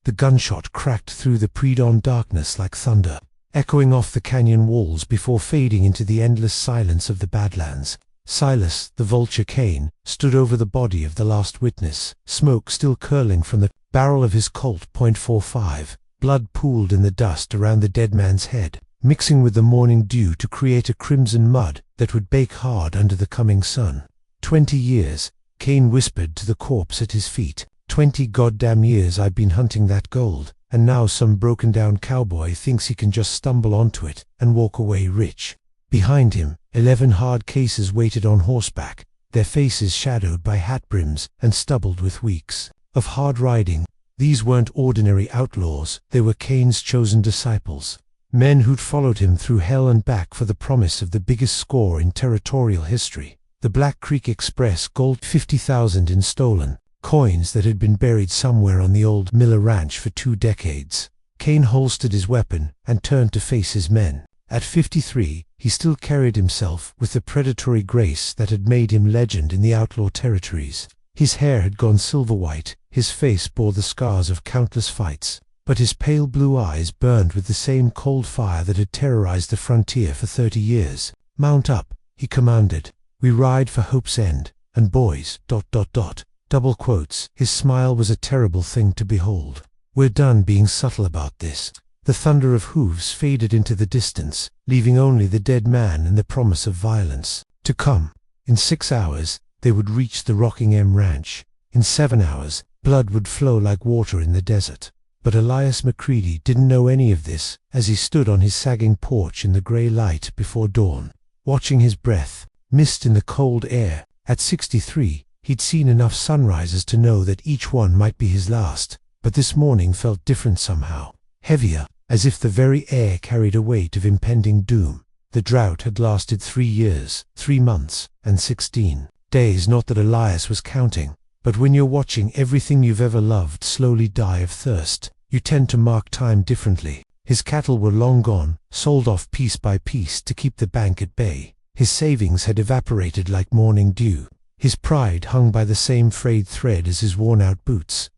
The gunshot cracked through the pre-dawn darkness like thunder, echoing off the canyon walls before fading into the endless silence of the Badlands. Silas, the Vulture Kane, stood over the body of the last witness, smoke still curling from the barrel of his Colt .45. Blood pooled in the dust around the dead man's head, mixing with the morning dew to create a crimson mud that would bake hard under the coming sun. 20 years, Kane whispered to the corpse at his feet. 20 goddamn years I've been hunting that gold, and now some broken-down cowboy thinks he can just stumble onto it and walk away rich. Behind him, 11 hard cases waited on horseback, their faces shadowed by hat brims and stubbled with weeks of hard riding. These weren't ordinary outlaws, they were Kane's chosen disciples. Men who'd followed him through hell and back for the promise of the biggest score in territorial history. The Black Creek Express gold, 50,000 in stolen coins that had been buried somewhere on the old Miller Ranch for 2 decades. Kane holstered his weapon and turned to face his men. At 53, he still carried himself with the predatory grace that had made him legend in the outlaw territories. His hair had gone silver-white, his face bore the scars of countless fights, but his pale blue eyes burned with the same cold fire that had terrorized the frontier for 30 years. "Mount up," he commanded. "We ride for Hope's End, and boys, ... Double quotes. His smile was a terrible thing to behold. "We're done being subtle about this." The thunder of hooves faded into the distance, leaving only the dead man and the promise of violence to come. In 6 hours, they would reach the Rockingham Ranch. In 7 hours, blood would flow like water in the desert. But Elias McCready didn't know any of this as he stood on his sagging porch in the gray light before dawn, watching his breath, mist in the cold air. At 63, he'd seen enough sunrises to know that each one might be his last, but this morning felt different somehow, heavier, as if the very air carried a weight of impending doom. The drought had lasted 3 years, 3 months, and 16 days. Not that Elias was counting, but when you're watching everything you've ever loved slowly die of thirst, you tend to mark time differently. His cattle were long gone, sold off piece by piece to keep the bank at bay. His savings had evaporated like morning dew. His pride hung by the same frayed thread as his worn-out boots.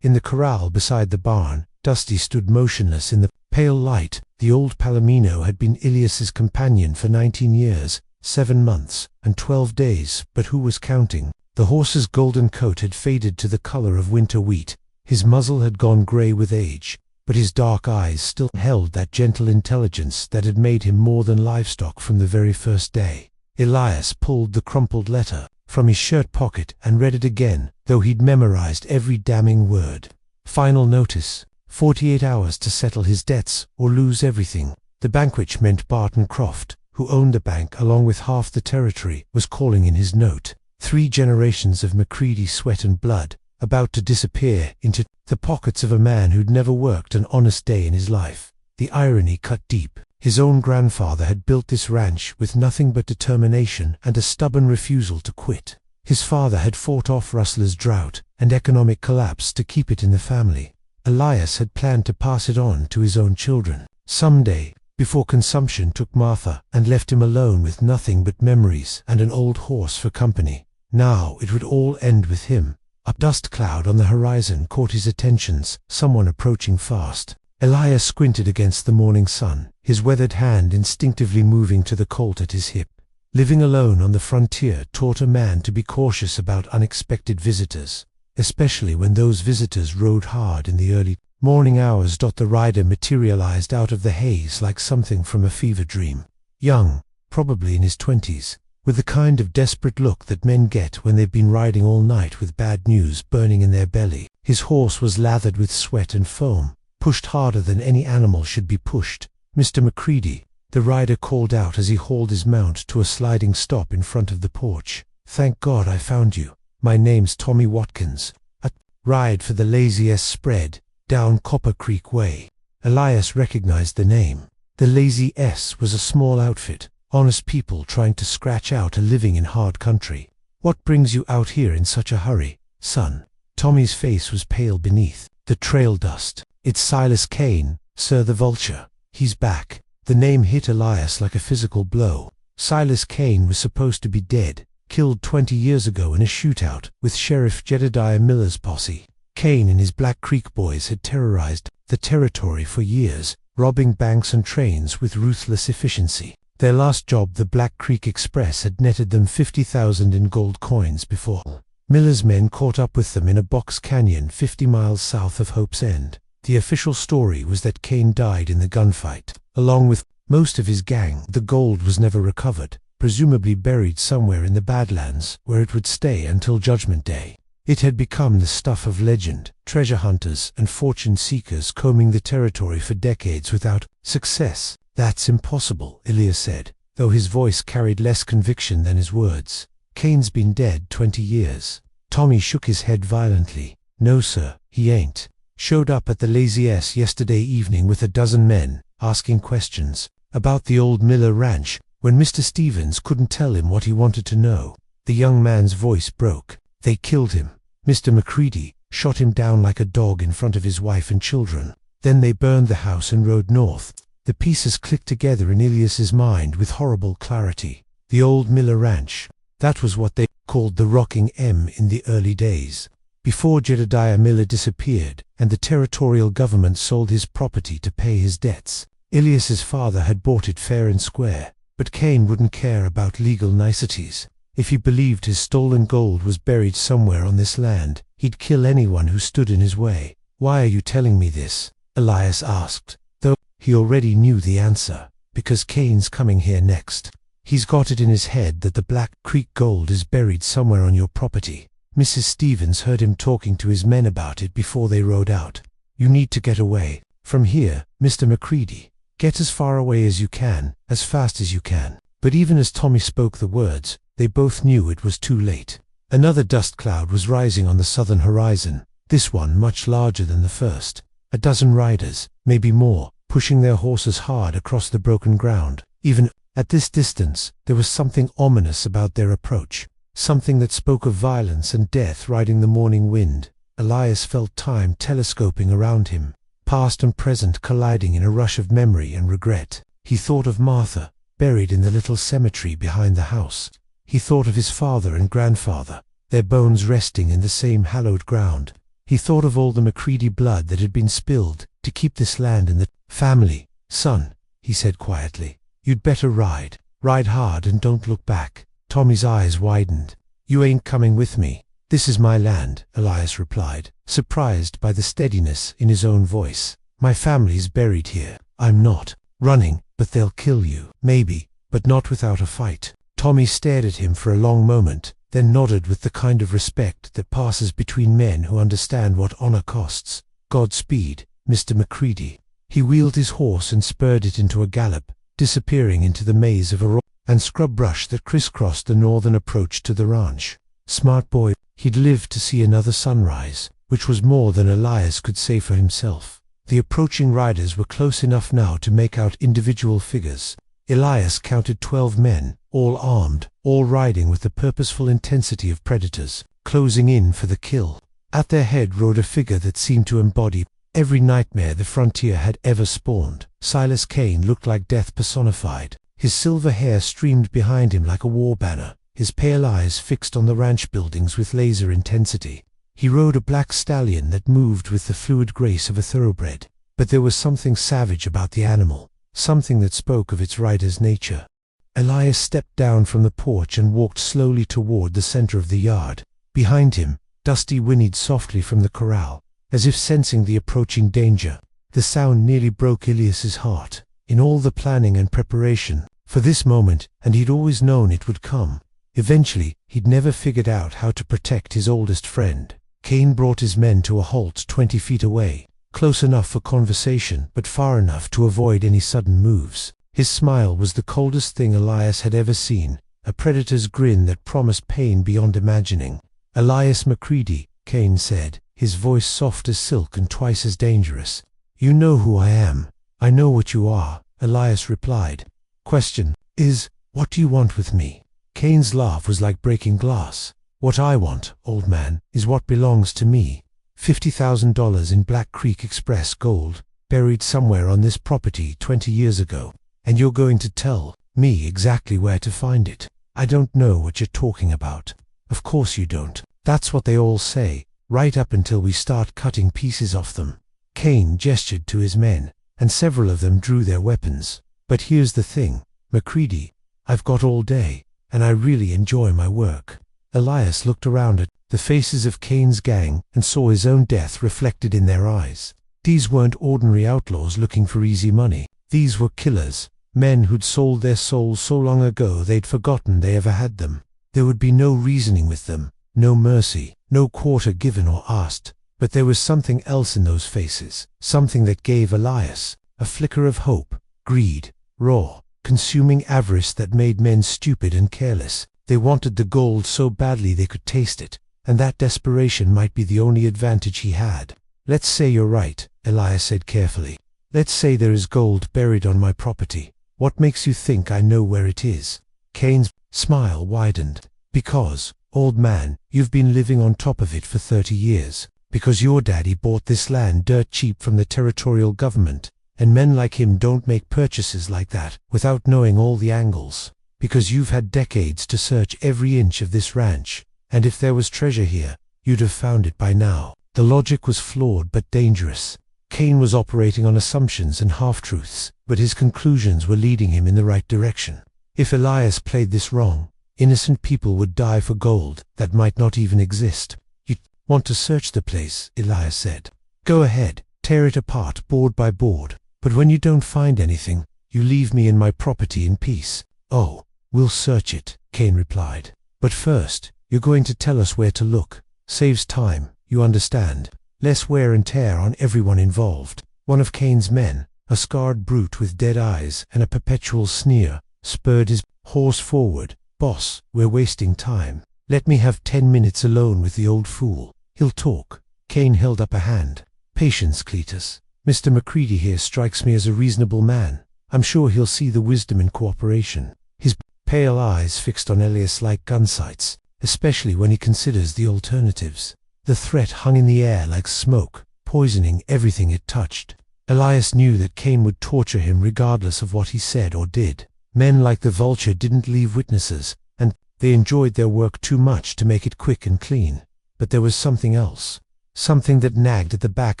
In the corral beside the barn, Dusty stood motionless in the pale light. The old Palomino had been Elias's companion for 19 years, 7 months, and 12 days, but who was counting? The horse's golden coat had faded to the color of winter wheat. His muzzle had gone gray with age, but his dark eyes still held that gentle intelligence that had made him more than livestock from the very first day. Elias pulled the crumpled letter from his shirt pocket and read it again, though he'd memorized every damning word. Final notice. 48 hours to settle his debts or lose everything. The banquet meant Barton Croft, who owned the bank along with half the territory, was calling in his note. 3 generations of McCready sweat and blood, about to disappear into the pockets of a man who'd never worked an honest day in his life. The irony cut deep. His own grandfather had built this ranch with nothing but determination and a stubborn refusal to quit. His father had fought off Rustler's drought and economic collapse to keep it in the family. Elias had planned to pass it on to his own children someday, before consumption took Martha and left him alone with nothing but memories and an old horse for company. Now it would all end with him. A dust cloud on the horizon caught his attentions, someone approaching fast. Elias squinted against the morning sun, his weathered hand instinctively moving to the Colt at his hip. Living alone on the frontier taught a man to be cautious about unexpected visitors, especially when those visitors rode hard in the early morning hours. The rider materialized out of the haze like something from a fever dream. Young, probably in his 20s, with the kind of desperate look that men get when they've been riding all night with bad news burning in their belly. His horse was lathered with sweat and foam, pushed harder than any animal should be pushed. "Mr. McCready," the rider called out as he hauled his mount to a sliding stop in front of the porch. "Thank God I found you. My name's Tommy Watkins. A ride for the Lazy S spread, down Copper Creek Way." Elias recognized the name. The Lazy S was a small outfit, honest people trying to scratch out a living in hard country. "What brings you out here in such a hurry, son?" Tommy's face was pale beneath the trail dust. "It's Silas Kane, sir, the Vulture. He's back." The name hit Elias like a physical blow. Silas Kane was supposed to be dead, killed 20 years ago in a shootout with Sheriff Jedediah Miller's posse. Kane and his Black Creek boys had terrorized the territory for years, robbing banks and trains with ruthless efficiency. Their last job, the Black Creek Express, had netted them $50,000 in gold coins before Miller's men caught up with them in a box canyon 50 miles south of Hope's End. The official story was that Kane died in the gunfight, along with most of his gang. The gold was never recovered, presumably buried somewhere in the Badlands, where it would stay until Judgment Day. It had become the stuff of legend, treasure hunters and fortune seekers combing the territory for decades without success. "That's impossible," Elias said, though his voice carried less conviction than his words. "Kane's been dead 20 years. Tommy shook his head violently. "No, sir, he ain't. Showed up at the Lazy S yesterday evening with a dozen men, asking questions about the old Miller ranch, when Mr. Stevens couldn't tell him what he wanted to know." The young man's voice broke. "They killed him. Mr. McCready shot him down like a dog in front of his wife and children. Then they burned the house and rode north." The pieces clicked together in Elias's mind with horrible clarity. The old Miller ranch. That was what they called the Rocking M in the early days, before Jedediah Miller disappeared and the territorial government sold his property to pay his debts. Elias's father had bought it fair and square, but Kane wouldn't care about legal niceties. If he believed his stolen gold was buried somewhere on this land, he'd kill anyone who stood in his way. "Why are you telling me this?" Elias asked, though he already knew the answer. "Because Kane's coming here next. He's got it in his head that the Black Creek gold is buried somewhere on your property. Mrs. Stevens heard him talking to his men about it before they rode out. You need to get away from here, Mr. McCready. Get as far away as you can, as fast as you can." But even as Tommy spoke the words, they both knew it was too late. Another dust cloud was rising on the southern horizon, this one much larger than the first. A dozen riders, maybe more, pushing their horses hard across the broken ground. Even at this distance, there was something ominous about their approach, something that spoke of violence and death riding the morning wind. Elias felt time telescoping around him, past and present colliding in a rush of memory and regret. He thought of Martha, buried in the little cemetery behind the house. He thought of his father and grandfather, their bones resting in the same hallowed ground. He thought of all the McCready blood that had been spilled to keep this land in the family. "Son," he said quietly, "you'd better ride. Ride hard and don't look back." Tommy's eyes widened. "You ain't coming with me. This is my land," Elias replied, surprised by the steadiness in his own voice. "My family's buried here. I'm not running, but they'll kill you. Maybe, but not without a fight." Tommy stared at him for a long moment, then nodded with the kind of respect that passes between men who understand what honor costs. "Godspeed, Mr. McCready." He wheeled his horse and spurred it into a gallop, disappearing into the maze of a and scrub brush that crisscrossed the northern approach to the ranch. Smart boy, he'd lived to see another sunrise, which was more than Elias could say for himself. The approaching riders were close enough now to make out individual figures. Elias counted 12 men, all armed, all riding with the purposeful intensity of predators, closing in for the kill. At their head rode a figure that seemed to embody every nightmare the frontier had ever spawned. Silas Kane looked like death personified. His silver hair streamed behind him like a war banner, his pale eyes fixed on the ranch buildings with laser intensity. He rode a black stallion that moved with the fluid grace of a thoroughbred, but there was something savage about the animal, something that spoke of its rider's nature. Elias stepped down from the porch and walked slowly toward the center of the yard. Behind him, Dusty whinnied softly from the corral, as if sensing the approaching danger. The sound nearly broke Elias's heart. In all the planning and preparation for this moment, and he'd always known it would come, eventually, he'd never figured out how to protect his oldest friend. Kane brought his men to a halt 20 feet away, close enough for conversation but far enough to avoid any sudden moves. His smile was the coldest thing Elias had ever seen, a predator's grin that promised pain beyond imagining. "Elias McCready," Kane said, his voice soft as silk and twice as dangerous. "You know who I am. I know what you are," Elias replied. "Question is, what do you want with me?" Kane's laugh was like breaking glass. "What I want, old man, is what belongs to me. $50,000 in Black Creek Express gold, buried somewhere on this property 20 years ago. And you're going to tell me exactly where to find it. I don't know what you're talking about." "Of course you don't. That's what they all say. right up until we start cutting pieces off them." Kane gestured to his men, and several of them drew their weapons. "But here's the thing, Macready, I've got all day, and I really enjoy my work." Elias looked around at the faces of Kane's gang and saw his own death reflected in their eyes. These weren't ordinary outlaws looking for easy money. These were killers, men who'd sold their souls so long ago they'd forgotten they ever had them. There would be no reasoning with them, no mercy, no quarter given or asked. But there was something else in those faces, something that gave Elias a flicker of hope: greed, raw, consuming avarice that made men stupid and careless. They wanted the gold so badly they could taste it, and that desperation might be the only advantage he had. "Let's say you're right," Elias said carefully. "Let's say there is gold buried on my property. What makes you think I know where it is?" Kane's smile widened. "Because, old man, you've been living on top of it for 30 years. Because your daddy bought this land dirt cheap from the territorial government, and men like him don't make purchases like that without knowing all the angles. Because you've had decades to search every inch of this ranch, and if there was treasure here, you'd have found it by now." The logic was flawed but dangerous. Kane was operating on assumptions and half-truths, but his conclusions were leading him in the right direction. If Elias played this wrong, innocent people would die for gold that might not even exist. "You want to search the place," Elias said. "Go ahead, tear it apart board by board. But when you don't find anything, you leave me and my property in peace." "Oh, we'll search it," Kane replied. "But first, you're going to tell us where to look. Saves time, you understand. Less wear and tear on everyone involved." One of Kane's men, a scarred brute with dead eyes and a perpetual sneer, spurred his horse forward. "Boss, we're wasting time. Let me have 10 minutes alone with the old fool. He'll talk." Kane held up a hand. "Patience, Cletus. Mr. Macready here strikes me as a reasonable man. I'm sure he'll see the wisdom in cooperation." His pale eyes fixed on Elias like gun sights, especially when he considers the alternatives. The threat hung in the air like smoke, poisoning everything it touched. Elias knew that Kane would torture him regardless of what he said or did. Men like the Vulture didn't leave witnesses, and they enjoyed their work too much to make it quick and clean. But there was something else. Something that nagged at the back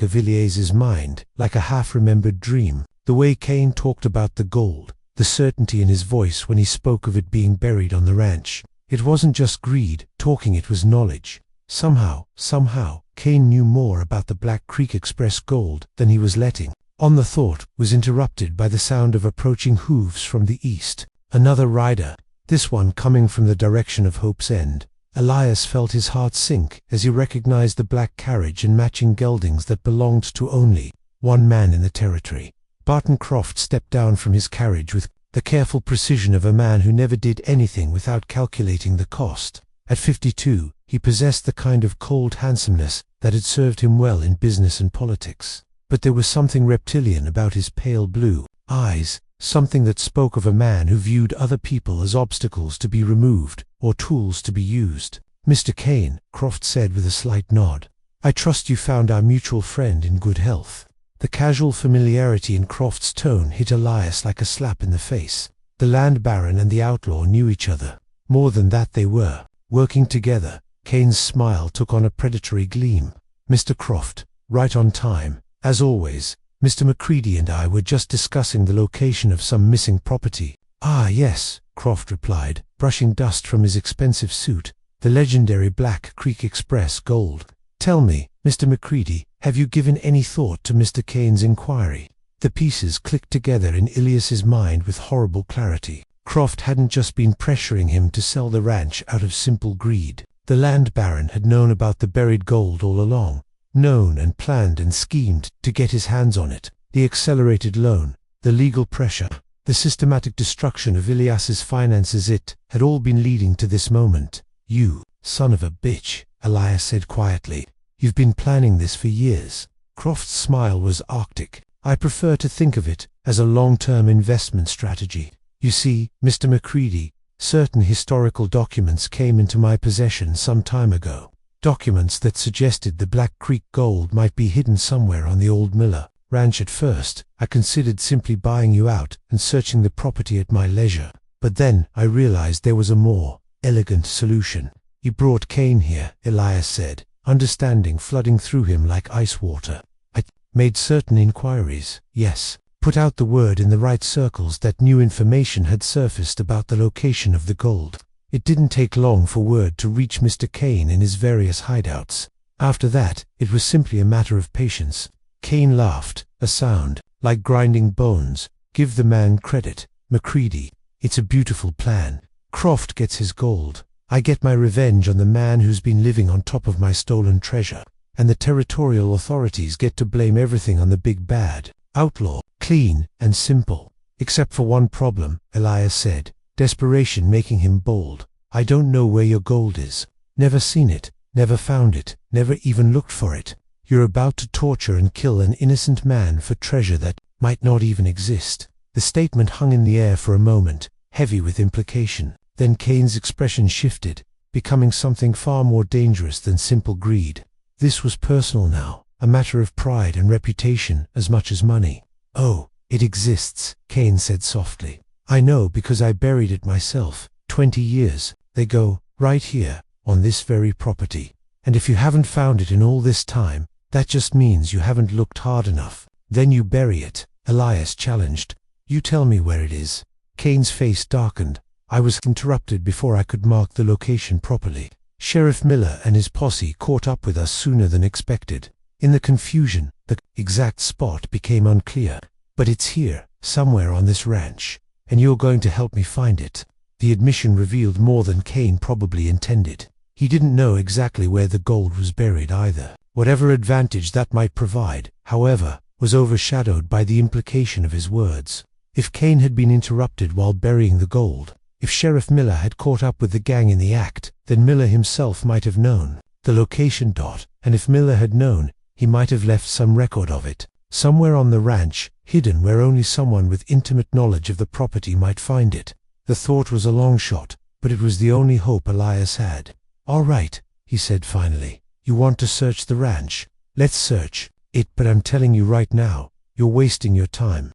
of Elias's mind, like a half-remembered dream. The way Kane talked about the gold, the certainty in his voice when he spoke of it being buried on the ranch. It wasn't just greed talking, it was knowledge. Somehow, Kane knew more about the Black Creek Express gold than he was letting on. The thought was interrupted by the sound of approaching hooves from the east. Another rider, this one coming from the direction of Hope's End. Elias felt his heart sink as he recognized the black carriage and matching geldings that belonged to only one man in the territory. Barton Croft stepped down from his carriage with the careful precision of a man who never did anything without calculating the cost. At 52, he possessed the kind of cold handsomeness that had served him well in business and politics. But there was something reptilian about his pale blue eyes, something that spoke of a man who viewed other people as obstacles to be removed or tools to be used. "Mr. Kane," Croft said with a slight nod, "I trust you found our mutual friend in good health." The casual familiarity in Croft's tone hit Elias like a slap in the face. The land baron and the outlaw knew each other. More than that, they were working together. Kane's smile took on a predatory gleam. "Mr. Croft, right on time, as always. Mr. Macready and I were just discussing the location of some missing property." "Ah, yes," Croft replied, brushing dust from his expensive suit. "The legendary Black Creek Express gold. Tell me, Mr. Macready, have you given any thought to Mr. Kane's inquiry?" The pieces clicked together in Elias's mind with horrible clarity. Croft hadn't just been pressuring him to sell the ranch out of simple greed. The land baron had known about the buried gold all along, known and planned and schemed to get his hands on it. The accelerated loan, the legal pressure, the systematic destruction of Elias's finances, it had all been leading to this moment. "You son of a bitch," Elias said quietly. "You've been planning this for years." Croft's smile was arctic. "I prefer to think of it as a long-term investment strategy. You see, Mr. Macready, certain historical documents came into my possession some time ago. Documents that suggested the Black Creek gold might be hidden somewhere on the old Miller ranch. At first, I considered simply buying you out and searching the property at my leisure. But then I realized there was a more elegant solution." "You brought Kane here," Elias said. understanding flooding through him like ice water. I made certain inquiries, yes, put out the word in the right circles that new information had surfaced about the location of the gold. It didn't take long for word to reach Mr. Kane in his various hideouts. After that, it was simply a matter of patience. Kane laughed, a sound like grinding bones. Give the man credit, Macready. It's a beautiful plan. Croft gets his gold. I get my revenge on the man who's been living on top of my stolen treasure. And the territorial authorities get to blame everything on the big bad. Outlaw. Clean and simple. Except for one problem, Elias said. Desperation making him bold. I don't know where your gold is. Never seen it. Never found it. Never even looked for it. You're about to torture and kill an innocent man for treasure that might not even exist. The statement hung in the air for a moment, heavy with implication. Then Kane's expression shifted, becoming something far more dangerous than simple greed. This was personal now, a matter of pride and reputation as much as money. Oh, it exists, Kane said softly. I know because I buried it myself. 20 years ago, right here, on this very property. And if you haven't found it in all this time, that just means you haven't looked hard enough. Then you bury it, Elias challenged. You tell me where it is. Kane's face darkened. I was interrupted before I could mark the location properly. Sheriff Miller and his posse caught up with us sooner than expected. In the confusion, the exact spot became unclear. But it's here, somewhere on this ranch, and you're going to help me find it. The admission revealed more than Kane probably intended. He didn't know exactly where the gold was buried either. Whatever advantage that might provide, however, was overshadowed by the implication of his words. If Kane had been interrupted while burying the gold, if Sheriff Miller had caught up with the gang in the act, then Miller himself might have known the location. And if Miller had known, he might have left some record of it, somewhere on the ranch, hidden where only someone with intimate knowledge of the property might find it. The thought was a long shot, but it was the only hope Elias had. All right, he said finally. You want to search the ranch? Let's search it, but I'm telling you right now, you're wasting your time.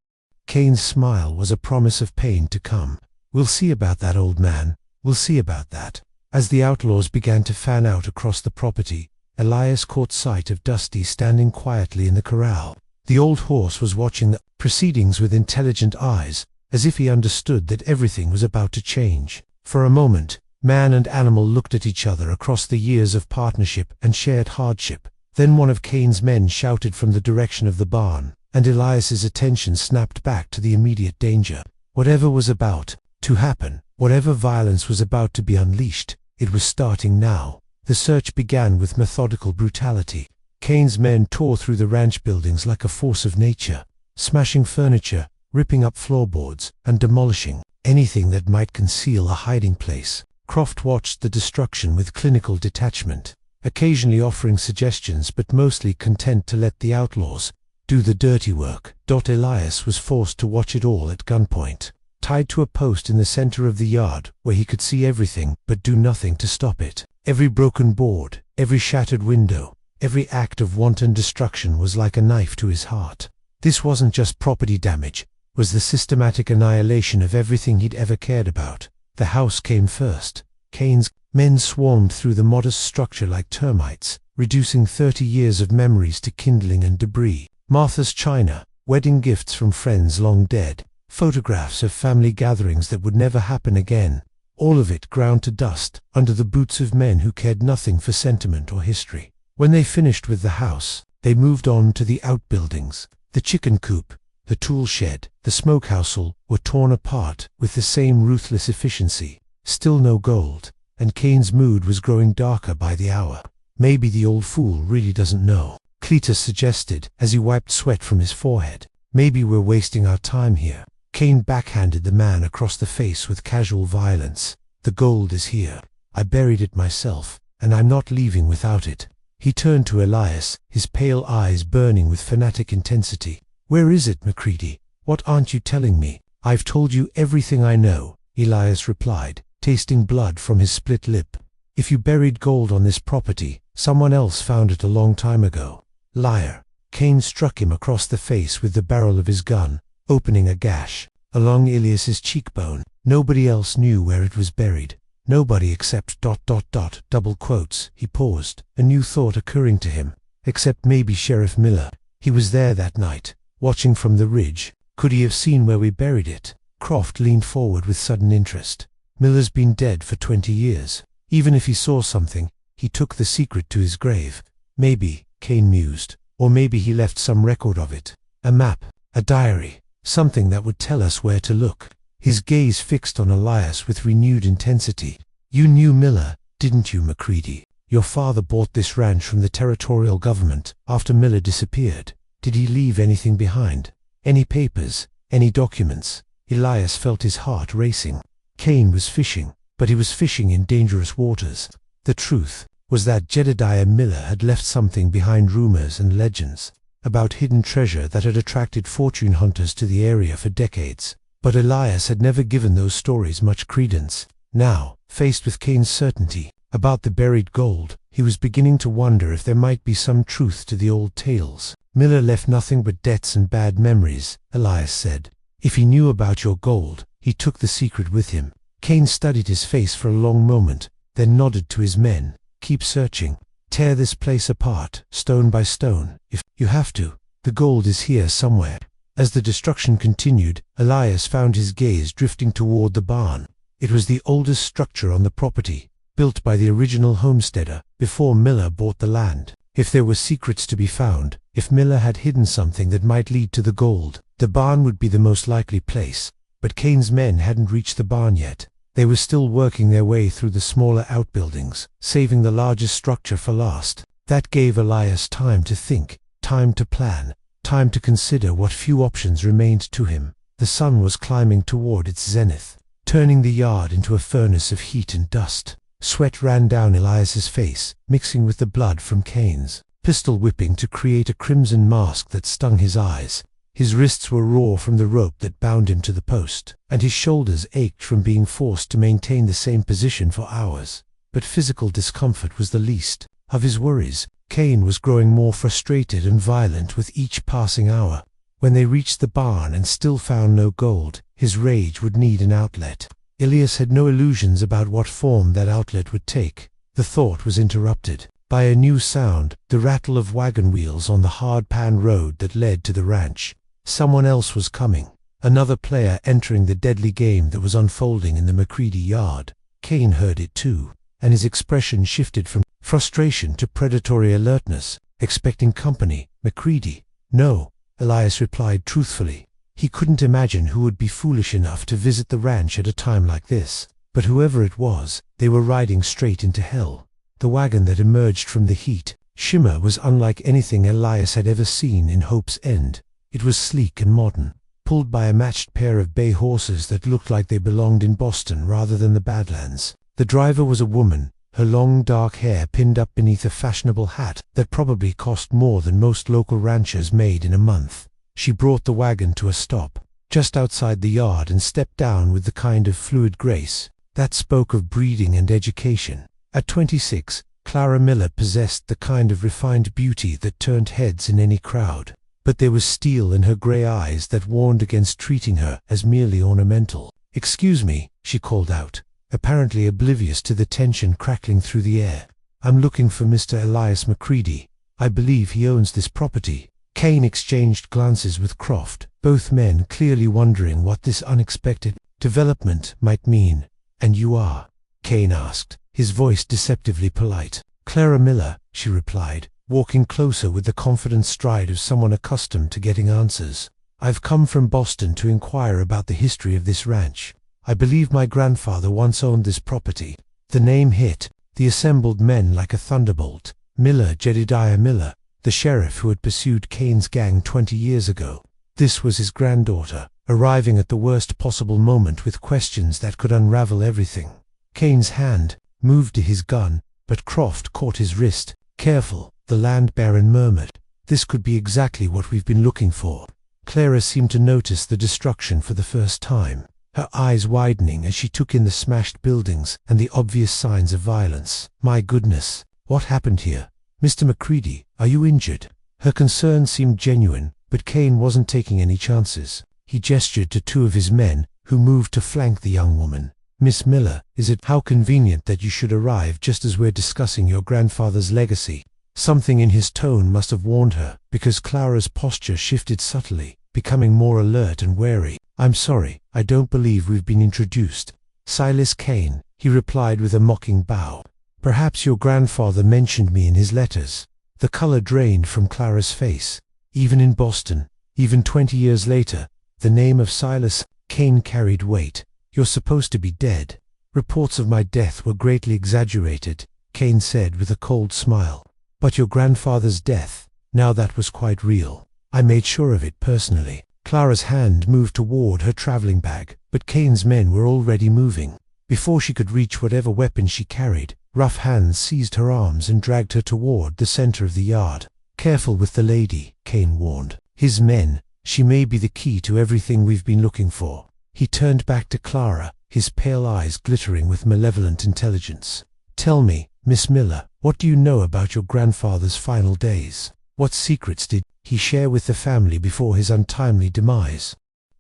Kane's smile was a promise of pain to come. We'll see about that, old man. We'll see about that. As the outlaws began to fan out across the property, Elias caught sight of Dusty standing quietly in the corral. The old horse was watching the proceedings with intelligent eyes, as if he understood that everything was about to change. For a moment, man and animal looked at each other across the years of partnership and shared hardship. Then one of Kane's men shouted from the direction of the barn, and Elias's attention snapped back to the immediate danger. Whatever was about to happen, whatever violence was about to be unleashed, it was starting now. The search began with methodical brutality. Kane's men tore through the ranch buildings like a force of nature, smashing furniture, ripping up floorboards, and demolishing anything that might conceal a hiding place. Croft watched the destruction with clinical detachment, occasionally offering suggestions but mostly content to let the outlaws do the dirty work. Elias was forced to watch it all at gunpoint, tied to a post in the center of the yard where he could see everything but do nothing to stop it. Every broken board, every shattered window, every act of wanton destruction was like a knife to his heart. This wasn't just property damage, it was the systematic annihilation of everything he'd ever cared about. The house came first. Kane's men swarmed through the modest structure like termites, reducing 30 years of memories to kindling and debris. Martha's china, wedding gifts from friends long dead, photographs of family gatherings that would never happen again, all of it ground to dust under the boots of men who cared nothing for sentiment or history. When they finished with the house, they moved on to the outbuildings. The chicken coop, the tool shed, the smokehouse all were torn apart with the same ruthless efficiency. Still no gold, and Kane's mood was growing darker by the hour. Maybe the old fool really doesn't know, Cletus suggested as he wiped sweat from his forehead. Maybe we're wasting our time here. Kane backhanded the man across the face with casual violence. The gold is here. I buried it myself, and I'm not leaving without it. He turned to Elias, his pale eyes burning with fanatic intensity. Where is it, Macready? What aren't you telling me? I've told you everything I know, Elias replied, tasting blood from his split lip. If you buried gold on this property, someone else found it a long time ago. Liar. Kane struck him across the face with the barrel of his gun, opening a gash along Elias's cheekbone. Nobody else knew where it was buried. Nobody except ... double quotes. He paused, a new thought occurring to him. Except maybe Sheriff Miller. He was there that night, watching from the ridge. Could he have seen where we buried it? Croft leaned forward with sudden interest. Miller's been dead for 20 years. Even if he saw something, he took the secret to his grave. Maybe, Kane mused, or maybe he left some record of it. A map, a diary, something that would tell us where to look. His gaze fixed on Elias with renewed intensity. You knew Miller, didn't you, McCready? Your father bought this ranch from the territorial government after Miller disappeared. Did he leave anything behind? Any papers? Any documents? Elias felt his heart racing. Kane was fishing, but he was fishing in dangerous waters. The truth was that Jedediah Miller had left something behind, rumors and legends about hidden treasure that had attracted fortune hunters to the area for decades. But Elias had never given those stories much credence. Now, faced with Kane's certainty about the buried gold, he was beginning to wonder if there might be some truth to the old tales. Miller left nothing but debts and bad memories, Elias said. If he knew about your gold, he took the secret with him. Kane studied his face for a long moment, then nodded to his men. Keep searching. Tear this place apart, stone by stone, if you have to. The gold is here somewhere. As the destruction continued, Elias found his gaze drifting toward the barn. It was the oldest structure on the property, built by the original homesteader before Miller bought the land. If there were secrets to be found, if Miller had hidden something that might lead to the gold, the barn would be the most likely place. But Kane's men hadn't reached the barn yet. They were still working their way through the smaller outbuildings, saving the largest structure for last. That gave Elias time to think, time to plan, time to consider what few options remained to him. The sun was climbing toward its zenith, turning the yard into a furnace of heat and dust. Sweat ran down Elias's face, mixing with the blood from Kane's pistol whipping to create a crimson mask that stung his eyes. His wrists were raw from the rope that bound him to the post, and his shoulders ached from being forced to maintain the same position for hours. But physical discomfort was the least of his worries. Kane was growing more frustrated and violent with each passing hour. When they reached the barn and still found no gold, his rage would need an outlet. Elias had no illusions about what form that outlet would take. The thought was interrupted by a new sound, the rattle of wagon wheels on the hard-pan road that led to the ranch. Someone else was coming, another player entering the deadly game that was unfolding in the McCready yard. Kane heard it too, and his expression shifted from frustration to predatory alertness. Expecting company, McCready? No, Elias replied truthfully. He couldn't imagine who would be foolish enough to visit the ranch at a time like this. But whoever it was, they were riding straight into hell. The wagon that emerged from the heat shimmer was unlike anything Elias had ever seen in Hope's End. It was sleek and modern, pulled by a matched pair of bay horses that looked like they belonged in Boston rather than the Badlands. The driver was a woman, her long dark hair pinned up beneath a fashionable hat that probably cost more than most local ranchers made in a month. She brought the wagon to a stop, just outside the yard, and stepped down with the kind of fluid grace that spoke of breeding and education. At 26, Clara Miller possessed the kind of refined beauty that turned heads in any crowd. But there was steel in her grey eyes that warned against treating her as merely ornamental. "Excuse me," she called out, apparently oblivious to the tension crackling through the air. "I'm looking for Mr. Elias McCready. I believe he owns this property." Kane exchanged glances with Croft, both men clearly wondering what this unexpected development might mean. "And you are?" Kane asked, his voice deceptively polite. "Clara Miller," she replied, walking closer with the confident stride of someone accustomed to getting answers. "I've come from Boston to inquire about the history of this ranch. I believe my grandfather once owned this property." The name hit the assembled men like a thunderbolt. Miller, Jedediah Miller, the sheriff who had pursued Kane's gang 20 years ago. This was his granddaughter, arriving at the worst possible moment with questions that could unravel everything. Kane's hand moved to his gun, but Croft caught his wrist. "Careful," the land baron murmured. "This could be exactly what we've been looking for." Clara seemed to notice the destruction for the first time, her eyes widening as she took in the smashed buildings and the obvious signs of violence. "My goodness, what happened here? Mr. McCready, are you injured?" Her concern seemed genuine, but Kane wasn't taking any chances. He gestured to two of his men, who moved to flank the young woman. Miss Miller, is it how convenient that you should arrive just as we're discussing your grandfather's legacy? Something in his tone must have warned her, because Clara's posture shifted subtly, becoming more alert and wary. I'm sorry, I don't believe we've been introduced. Silas Kane, he replied with a mocking bow. Perhaps your grandfather mentioned me in his letters. The color drained from Clara's face. Even in Boston, even 20 years later, the name of Silas Kane carried weight. You're supposed to be dead. Reports of my death were greatly exaggerated, Kane said with a cold smile. But your grandfather's death, now that was quite real. I made sure of it personally. Clara's hand moved toward her traveling bag, but Kane's men were already moving. Before she could reach whatever weapon she carried, rough hands seized her arms and dragged her toward the center of the yard. Careful with the lady, Kane warned. His men, she may be the key to everything we've been looking for. He turned back to Clara, his pale eyes glittering with malevolent intelligence. Tell me, Miss Miller, what do you know about your grandfather's final days? What secrets did he share with the family before his untimely demise?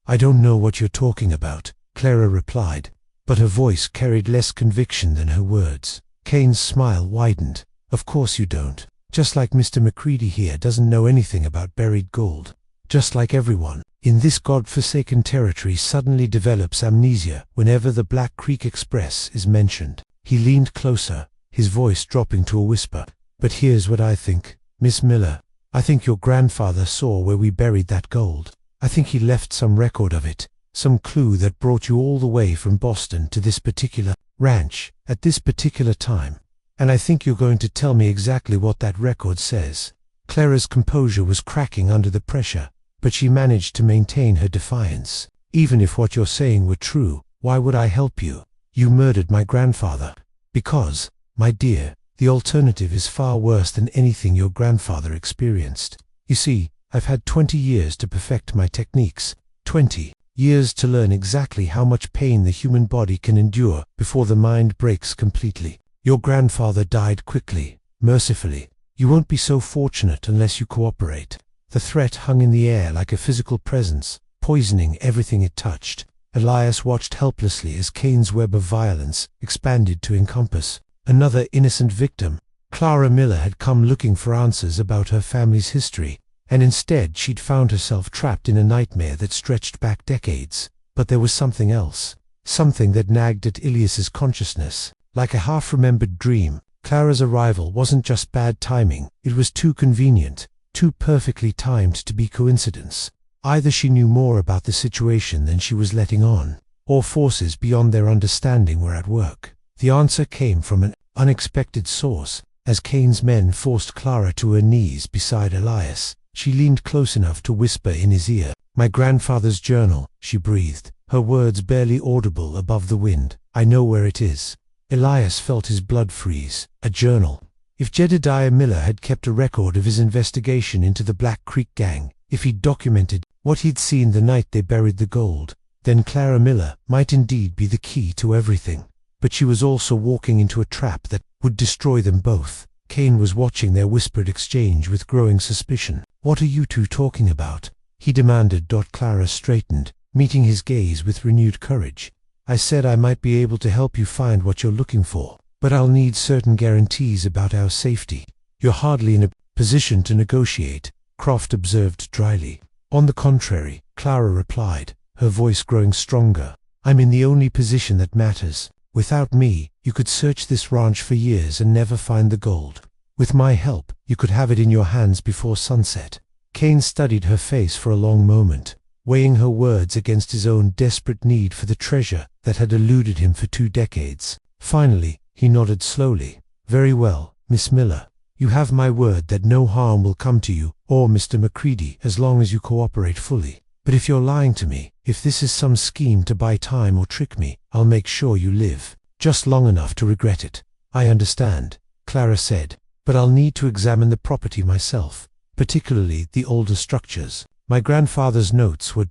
I don't know what you're talking about, Clara replied, but her voice carried less conviction than her words. Kane's smile widened. Of course you don't. Just like Mr. McCready here doesn't know anything about buried gold. Just like everyone in this God-forsaken territory suddenly develops amnesia whenever the Black Creek Express is mentioned. He leaned closer, his voice dropping to a whisper. But here's what I think, Miss Miller. I think your grandfather saw where we buried that gold. I think he left some record of it, some clue that brought you all the way from Boston to this particular ranch at this particular time. And I think you're going to tell me exactly what that record says. Clara's composure was cracking under the pressure, but she managed to maintain her defiance. Even if what you're saying were true, why would I help you? You murdered my grandfather. Because, my dear, the alternative is far worse than anything your grandfather experienced. You see, I've had 20 years to perfect my techniques. 20 years to learn exactly how much pain the human body can endure before the mind breaks completely. Your grandfather died quickly, mercifully. You won't be so fortunate unless you cooperate. The threat hung in the air like a physical presence, poisoning everything it touched. Elias watched helplessly as Kane's web of violence expanded to encompass another innocent victim. Clara Miller had come looking for answers about her family's history, and instead she'd found herself trapped in a nightmare that stretched back decades. But there was something else, something that nagged at Elias's consciousness. Like a half-remembered dream, Clara's arrival wasn't just bad timing, it was too convenient, too perfectly timed to be coincidence. Either she knew more about the situation than she was letting on, or forces beyond their understanding were at work. The answer came from an unexpected source. As Kane's men forced Clara to her knees beside Elias, she leaned close enough to whisper in his ear. My grandfather's journal, she breathed, her words barely audible above the wind. I know where it is. Elias felt his blood freeze. A journal. If Jedediah Miller had kept a record of his investigation into the Black Creek Gang, if he'd documented what he'd seen the night they buried the gold, then Clara Miller might indeed be the key to everything. But she was also walking into a trap that would destroy them both. Kane was watching their whispered exchange with growing suspicion. What are you two talking about? He demanded. Clara straightened, meeting his gaze with renewed courage. I said I might be able to help you find what you're looking for, but I'll need certain guarantees about our safety. You're hardly in a position to negotiate, Croft observed dryly. On the contrary, Clara replied, her voice growing stronger. I'm in the only position that matters. Without me, you could search this ranch for years and never find the gold. With my help, you could have it in your hands before sunset. Kane studied her face for a long moment, weighing her words against his own desperate need for the treasure that had eluded him for 2 decades. Finally, he nodded slowly. Very well, Miss Miller. You have my word that no harm will come to you or Mr. McCready as long as you cooperate fully. But if you're lying to me, if this is some scheme to buy time or trick me, I'll make sure you live just long enough to regret it. I understand, Clara said, but I'll need to examine the property myself, particularly the older structures. My grandfather's notes were ...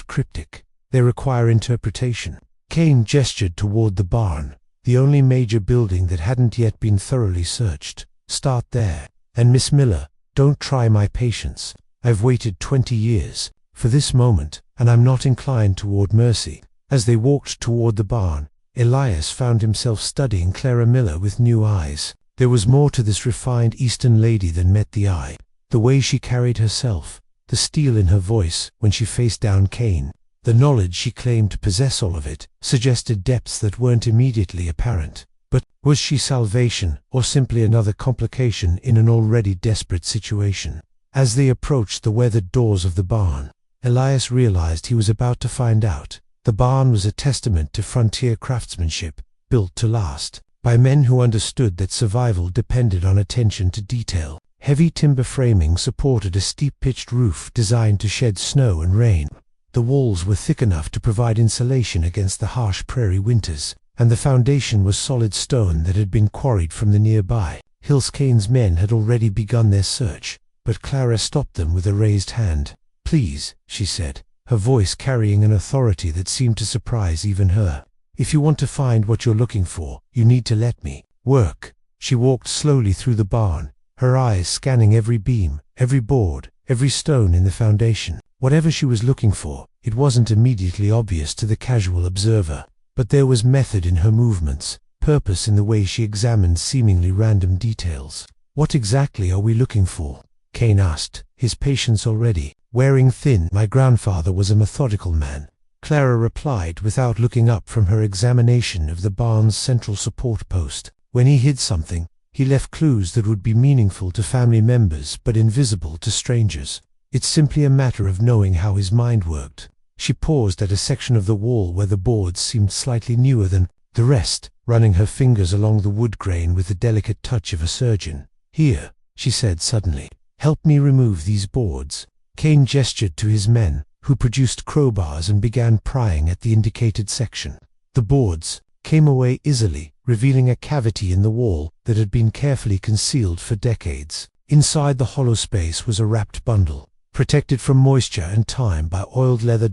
cryptic. They require interpretation. Kane gestured toward the barn, the only major building that hadn't yet been thoroughly searched. Start there. And Miss Miller, don't try my patience. I've waited 20 years for this moment, and I'm not inclined toward mercy. As they walked toward the barn, Elias found himself studying Clara Miller with new eyes. There was more to this refined Eastern lady than met the eye. The way she carried herself, the steel in her voice when she faced down Kane, the knowledge she claimed to possess, all of it suggested depths that weren't immediately apparent. But was she salvation, or simply another complication in an already desperate situation? As they approached the weathered doors of the barn, Elias realized he was about to find out. The barn was a testament to frontier craftsmanship, built to last, by men who understood that survival depended on attention to detail. Heavy timber framing supported a steep-pitched roof designed to shed snow and rain. The walls were thick enough to provide insulation against the harsh prairie winters, and the foundation was solid stone that had been quarried from the nearby hills. Kane's men had already begun their search, but Clara stopped them with a raised hand. "Please," she said, her voice carrying an authority that seemed to surprise even her. "If you want to find what you're looking for, you need to let me work." She walked slowly through the barn, her eyes scanning every beam, every board, every stone in the foundation. Whatever she was looking for, it wasn't immediately obvious to the casual observer, but there was method in her movements, purpose in the way she examined seemingly random details. "What exactly are we looking for?" Kane asked, his patience already wearing thin. "My grandfather was a methodical man," Clara replied without looking up from her examination of the barn's central support post. "When he hid something, he left clues that would be meaningful to family members but invisible to strangers. It's simply a matter of knowing how his mind worked." She paused at a section of the wall where the boards seemed slightly newer than the rest, running her fingers along the wood grain with the delicate touch of a surgeon. "Here," she said suddenly, "help me remove these boards." Kane gestured to his men, who produced crowbars and began prying at the indicated section. The boards came away easily, revealing a cavity in the wall that had been carefully concealed for decades. Inside the hollow space was a wrapped bundle, protected from moisture and time by oiled leather.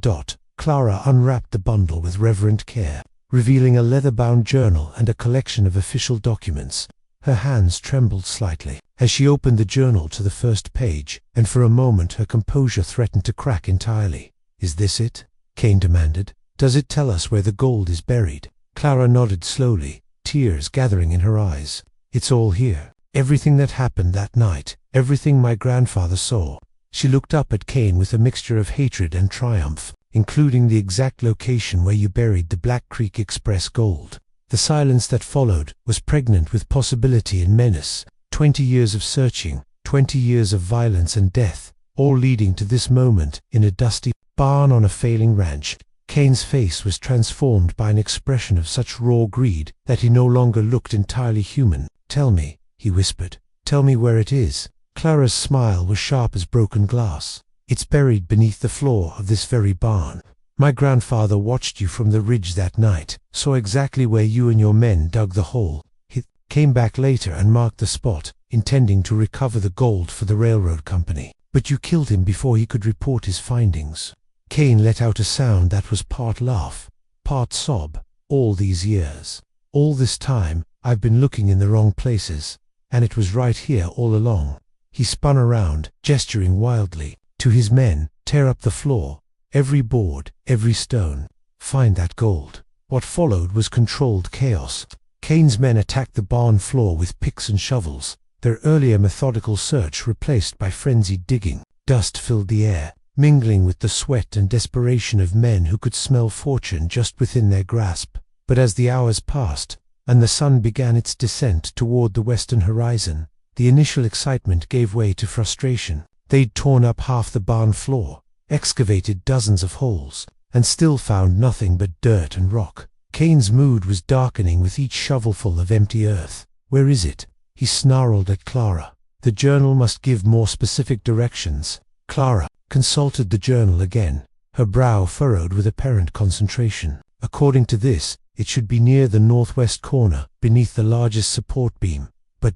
Clara unwrapped the bundle with reverent care, revealing a leather-bound journal and a collection of official documents. Her hands trembled slightly as she opened the journal to the first page, and for a moment her composure threatened to crack entirely. "Is this it?" Kane demanded. "Does it tell us where the gold is buried?" Clara nodded slowly, tears gathering in her eyes. "It's all here. Everything that happened that night, everything my grandfather saw." She looked up at Kane with a mixture of hatred and triumph, "including the exact location where you buried the Black Creek Express gold." The silence that followed was pregnant with possibility and menace. 20 years of searching, 20 years of violence and death, all leading to this moment in a dusty barn on a failing ranch. Kane's face was transformed by an expression of such raw greed that he no longer looked entirely human. "Tell me," he whispered. "Tell me where it is." Clara's smile was sharp as broken glass. "It's buried beneath the floor of this very barn. My grandfather watched you from the ridge that night, saw exactly where you and your men dug the hole. He came back later and marked the spot, intending to recover the gold for the railroad company. But you killed him before he could report his findings." Kane let out a sound that was part laugh, part sob. "All these years, all this time, I've been looking in the wrong places, and it was right here all along." He spun around, gesturing wildly to his men. "Tear up the floor, every board, every stone. Find that gold." What followed was controlled chaos. Kane's men attacked the barn floor with picks and shovels, their earlier methodical search replaced by frenzied digging. Dust filled the air, mingling with the sweat and desperation of men who could smell fortune just within their grasp. But as the hours passed, and the sun began its descent toward the western horizon, the initial excitement gave way to frustration. They'd torn up half the barn floor, excavated dozens of holes, and still found nothing but dirt and rock. Kane's mood was darkening with each shovelful of empty earth. "Where is it?" he snarled at Clara. "The journal must give more specific directions." Clara consulted the journal again, her brow furrowed with apparent concentration. "According to this, it should be near the northwest corner, beneath the largest support beam. But ...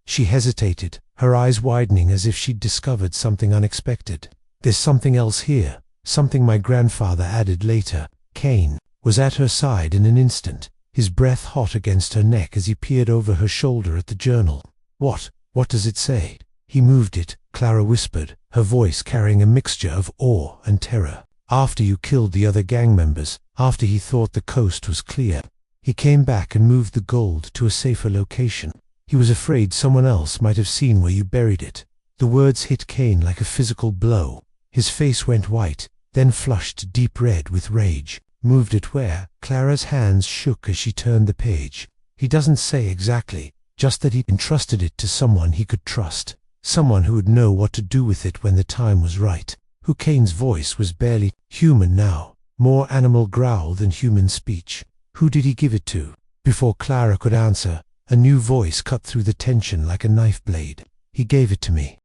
She hesitated, her eyes widening as if she'd discovered something unexpected. "There's something else here, something my grandfather added later." Kane was at her side in an instant, his breath hot against her neck as he peered over her shoulder at the journal. What does it say?" "He moved it," Clara whispered, her voice carrying a mixture of awe and terror. "After you killed the other gang members, after he thought the coast was clear. He came back and moved the gold to a safer location. He was afraid someone else might have seen where you buried it. The words hit Kane like a physical blow. His face went white, then flushed deep red with rage. Moved it where? Clara's hands shook as she turned the page. He doesn't say exactly, just that he entrusted it to someone he could trust. Someone who would know what to do with it when the time was right. Who Kane's voice was barely human now, more animal growl than human speech. Who did he give it to? Before Clara could answer, a new voice cut through the tension like a knife blade. He gave it to me.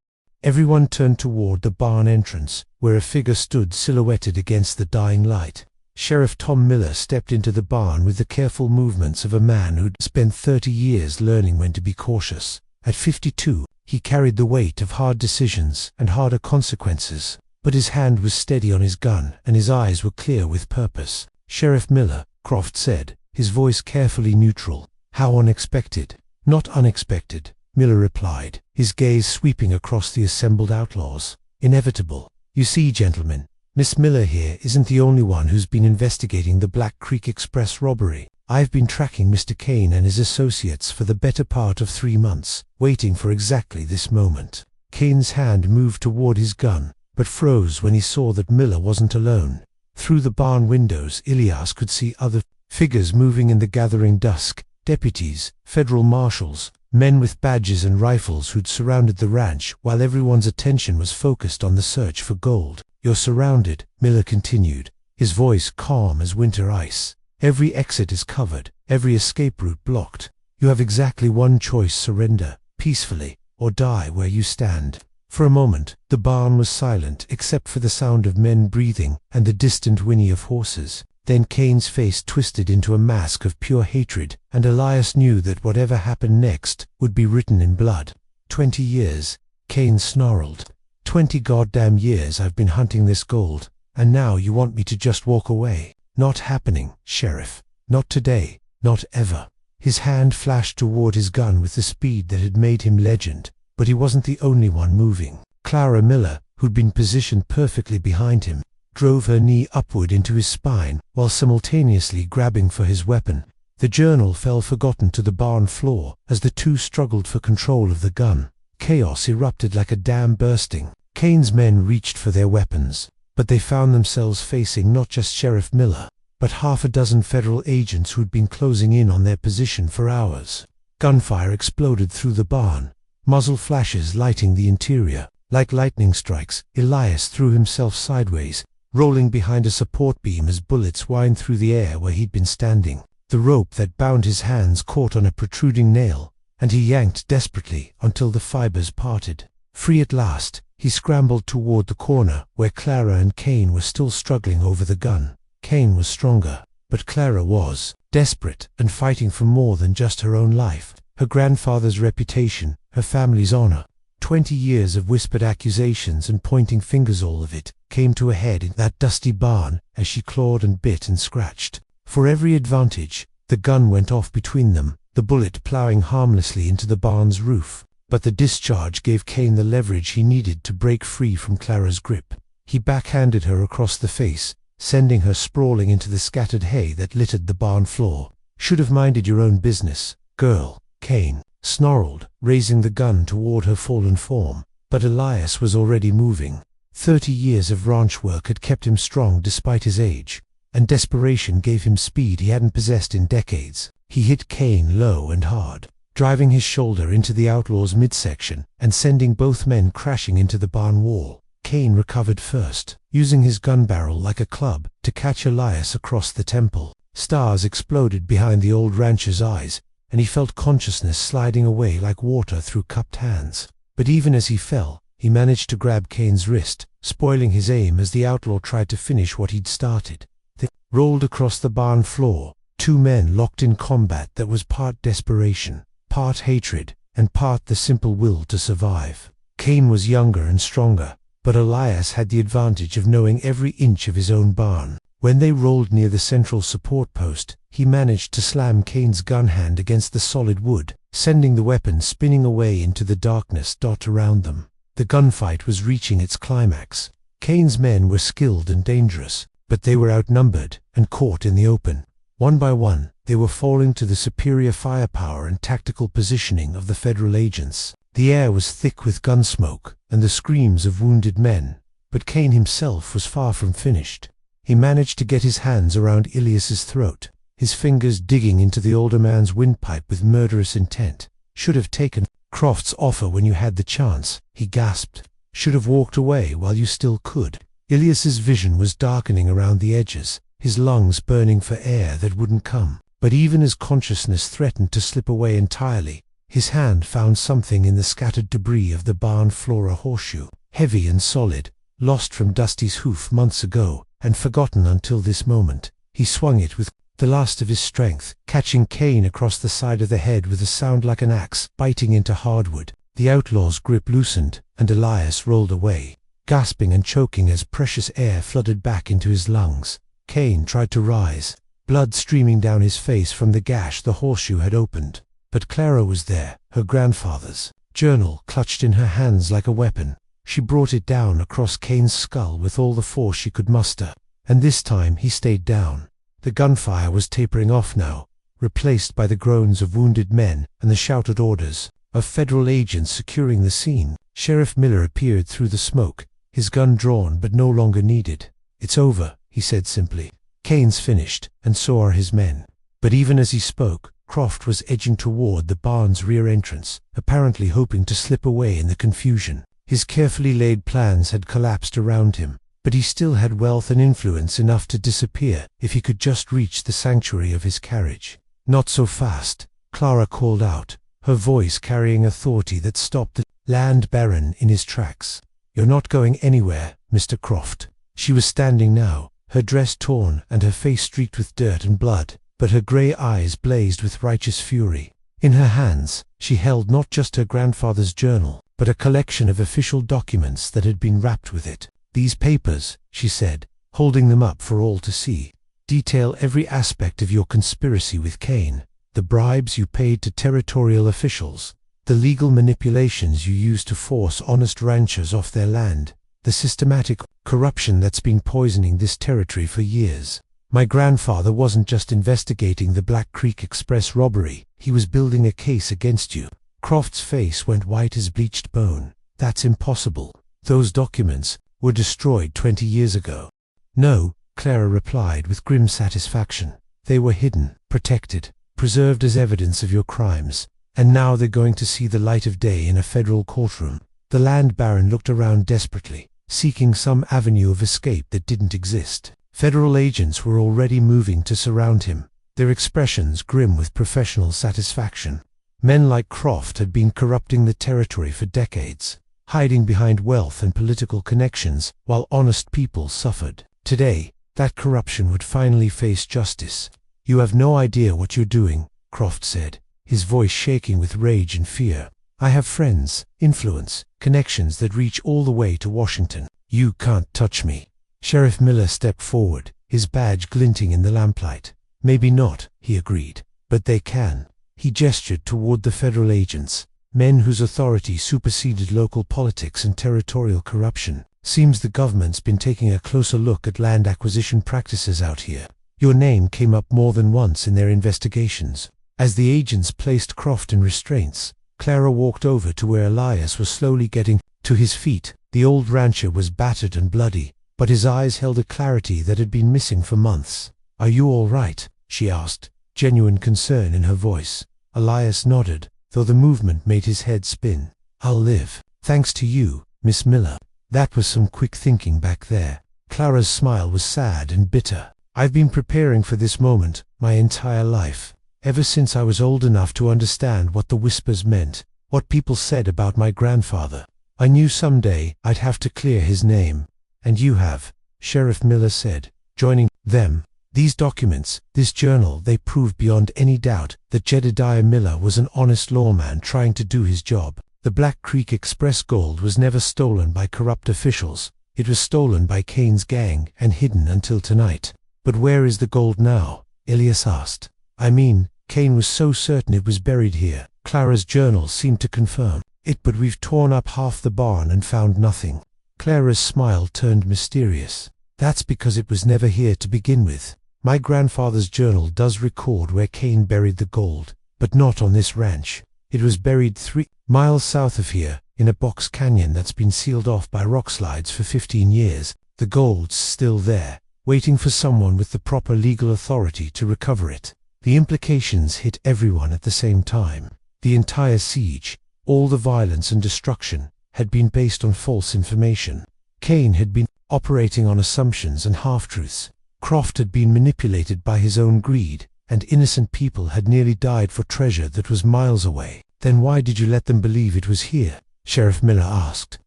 Everyone turned toward the barn entrance, where a figure stood silhouetted against the dying light. Sheriff Tom Miller stepped into the barn with the careful movements of a man who'd spent 30 years learning when to be cautious. At 52, he carried the weight of hard decisions and harder consequences, but his hand was steady on his gun and his eyes were clear with purpose. "Sheriff Miller," Croft said, his voice carefully neutral. "How unexpected." "Not unexpected," Miller replied, his gaze sweeping across the assembled outlaws. "Inevitable. You see, gentlemen, Miss Miller here isn't the only one who's been investigating the Black Creek Express robbery. I've been tracking Mr. Kane and his associates for the better part of 3 months, waiting for exactly this moment." Kane's hand moved toward his gun, but froze when he saw that Miller wasn't alone. Through the barn windows, Elias could see other figures moving in the gathering dusk. Deputies, federal marshals, men with badges and rifles who'd surrounded the ranch while everyone's attention was focused on the search for gold. "You're surrounded," Miller continued, his voice calm as winter ice. "Every exit is covered, every escape route blocked. You have exactly one choice: surrender, peacefully, or die where you stand." For a moment, the barn was silent except for the sound of men breathing and the distant whinny of horses. Then Kane's face twisted into a mask of pure hatred, and Elias knew that whatever happened next would be written in blood. 20 years, Kane snarled. 20 goddamn years I've been hunting this gold, and now you want me to just walk away? Not happening, Sheriff. Not today, not ever. His hand flashed toward his gun with the speed that had made him legend, but he wasn't the only one moving. Clara Miller, who'd been positioned perfectly behind him, drove her knee upward into his spine while simultaneously grabbing for his weapon. The journal fell forgotten to the barn floor as the two struggled for control of the gun. Chaos erupted like a dam bursting. Kane's men reached for their weapons, but they found themselves facing not just Sheriff Miller, but half a dozen federal agents who'd been closing in on their position for hours. Gunfire exploded through the barn, muzzle flashes lighting the interior. Like lightning strikes, Elias threw himself sideways, rolling behind a support beam as bullets whined through the air where he'd been standing. The rope that bound his hands caught on a protruding nail, and he yanked desperately until the fibers parted. Free at last, he scrambled toward the corner where Clara and Kane were still struggling over the gun. Kane was stronger, but Clara was desperate and fighting for more than just her own life, her grandfather's reputation, her family's honor. 20 years of whispered accusations and pointing fingers, all of it came to a head in that dusty barn as she clawed and bit and scratched. For every advantage, the gun went off between them, the bullet plowing harmlessly into the barn's roof. But the discharge gave Kane the leverage he needed to break free from Clara's grip. He backhanded her across the face, sending her sprawling into the scattered hay that littered the barn floor. "Should have minded your own business, girl," Kane snarled, raising the gun toward her fallen form. But Elias was already moving. 30 years of ranch work had kept him strong despite his age, and desperation gave him speed he hadn't possessed in decades. He hit Kane low and hard, driving his shoulder into the outlaw's midsection and sending both men crashing into the barn wall. Kane recovered first, using his gun barrel like a club to catch Elias across the temple. Stars exploded behind the old rancher's eyes, and he felt consciousness sliding away like water through cupped hands. But even as he fell, he managed to grab Kane's wrist, spoiling his aim as the outlaw tried to finish what he'd started. They rolled across the barn floor, two men locked in combat that was part desperation, part hatred, and part the simple will to survive. Kane was younger and stronger, but Elias had the advantage of knowing every inch of his own barn. When they rolled near the central support post, he managed to slam Kane's gun hand against the solid wood, sending the weapon spinning away into the darkness around them. The gunfight was reaching its climax. Kane's men were skilled and dangerous, But they were outnumbered and caught in the open. One by one, they were falling to the superior firepower and tactical positioning of the Federal agents. The air was thick with gun smoke and the screams of wounded men, but Kane himself was far from finished. He managed to get his hands around Elias's throat, his fingers digging into the older man's windpipe with murderous intent. "Should have taken Croft's offer when you had the chance," he gasped. "Should have walked away while you still could." Elias's vision was darkening around the edges, his lungs burning for air that wouldn't come. But even as consciousness threatened to slip away entirely, his hand found something in the scattered debris of the barn floor, a horseshoe, heavy and solid, lost from Dusty's hoof months ago, and forgotten until this moment. He swung it with the last of his strength, catching Kane across the side of the head with a sound like an axe biting into hardwood. The outlaw's grip loosened, and Elias rolled away, gasping and choking as precious air flooded back into his lungs. Kane tried to rise, blood streaming down his face from the gash the horseshoe had opened. But Clara was there, her grandfather's journal clutched in her hands like a weapon. She brought it down across Kane's skull with all the force she could muster, and this time he stayed down. The gunfire was tapering off now, replaced by the groans of wounded men and the shouted orders of Federal agents securing the scene. Sheriff Miller appeared through the smoke, his gun drawn but no longer needed. "It's over," he said simply. "Kane's finished, and so are his men." But even as he spoke, Croft was edging toward the barn's rear entrance, apparently hoping to slip away in the confusion. His carefully laid plans had collapsed around him, but he still had wealth and influence enough to disappear if he could just reach the sanctuary of his carriage. "Not so fast," Clara called out, her voice carrying authority that stopped the land baron in his tracks. "You're not going anywhere, Mr. Croft." She was standing now, her dress torn and her face streaked with dirt and blood, but her grey eyes blazed with righteous fury. In her hands, she held not just her grandfather's journal, but a collection of official documents that had been wrapped with it. "These papers," she said, holding them up for all to see, "detail every aspect of your conspiracy with Kane. The bribes you paid to territorial officials, the legal manipulations you used to force honest ranchers off their land, the systematic corruption that's been poisoning this territory for years. My grandfather wasn't just investigating the Black Creek Express robbery, he was building a case against you." Croft's face went white as bleached bone. "That's impossible. Those documents were destroyed 20 years ago." "No," Clara replied with grim satisfaction. "They were hidden, protected, preserved as evidence of your crimes, and now they're going to see the light of day in a federal courtroom." The land baron looked around desperately, seeking some avenue of escape that didn't exist. Federal agents were already moving to surround him, their expressions grim with professional satisfaction. Men like Croft had been corrupting the territory for decades, hiding behind wealth and political connections while honest people suffered. Today, that corruption would finally face justice. "You have no idea what you're doing," Croft said, his voice shaking with rage and fear. "I have friends, influence, connections that reach all the way to Washington. You can't touch me." Sheriff Miller stepped forward, his badge glinting in the lamplight. "Maybe not," he agreed, "but they can." He gestured toward the federal agents, men whose authority superseded local politics and territorial corruption. "Seems the government's been taking a closer look at land acquisition practices out here. Your name came up more than once in their investigations." As the agents placed Croft in restraints, Clara walked over to where Elias was slowly getting to his feet. The old rancher was battered and bloody, but his eyes held a clarity that had been missing for months. "Are you all right?" she asked, genuine concern in her voice. Elias nodded, though the movement made his head spin. "I'll live, thanks to you, Miss Miller." That was some quick thinking back there. Clara's smile was sad and bitter. "I've been preparing for this moment my entire life, ever since I was old enough to understand what the whispers meant, what people said about my grandfather. I knew someday I'd have to clear his name. And you have," Sheriff Miller said, joining them. "These documents, this journal, they prove beyond any doubt that Jedediah Miller was an honest lawman trying to do his job. The Black Creek Express gold was never stolen by corrupt officials. It was stolen by Kane's gang and hidden until tonight." "But where is the gold now?" Elias asked. "I mean, Kane was so certain it was buried here." Clara's journal seemed to confirm it, "but we've torn up half the barn and found nothing." Clara's smile turned mysterious. That's because it was never here to begin with. My grandfather's journal does record where Kane buried the gold, but not on this ranch. It was buried 3 miles south of here, in a box canyon that's been sealed off by rock slides for 15 years. The gold's still there, waiting for someone with the proper legal authority to recover it. The implications hit everyone at the same time. The entire siege, all the violence and destruction, had been based on false information. Kane had been operating on assumptions and half-truths. Croft had been manipulated by his own greed, and innocent people had nearly died for treasure that was miles away. Then why did you let them believe it was here? Sheriff Miller asked.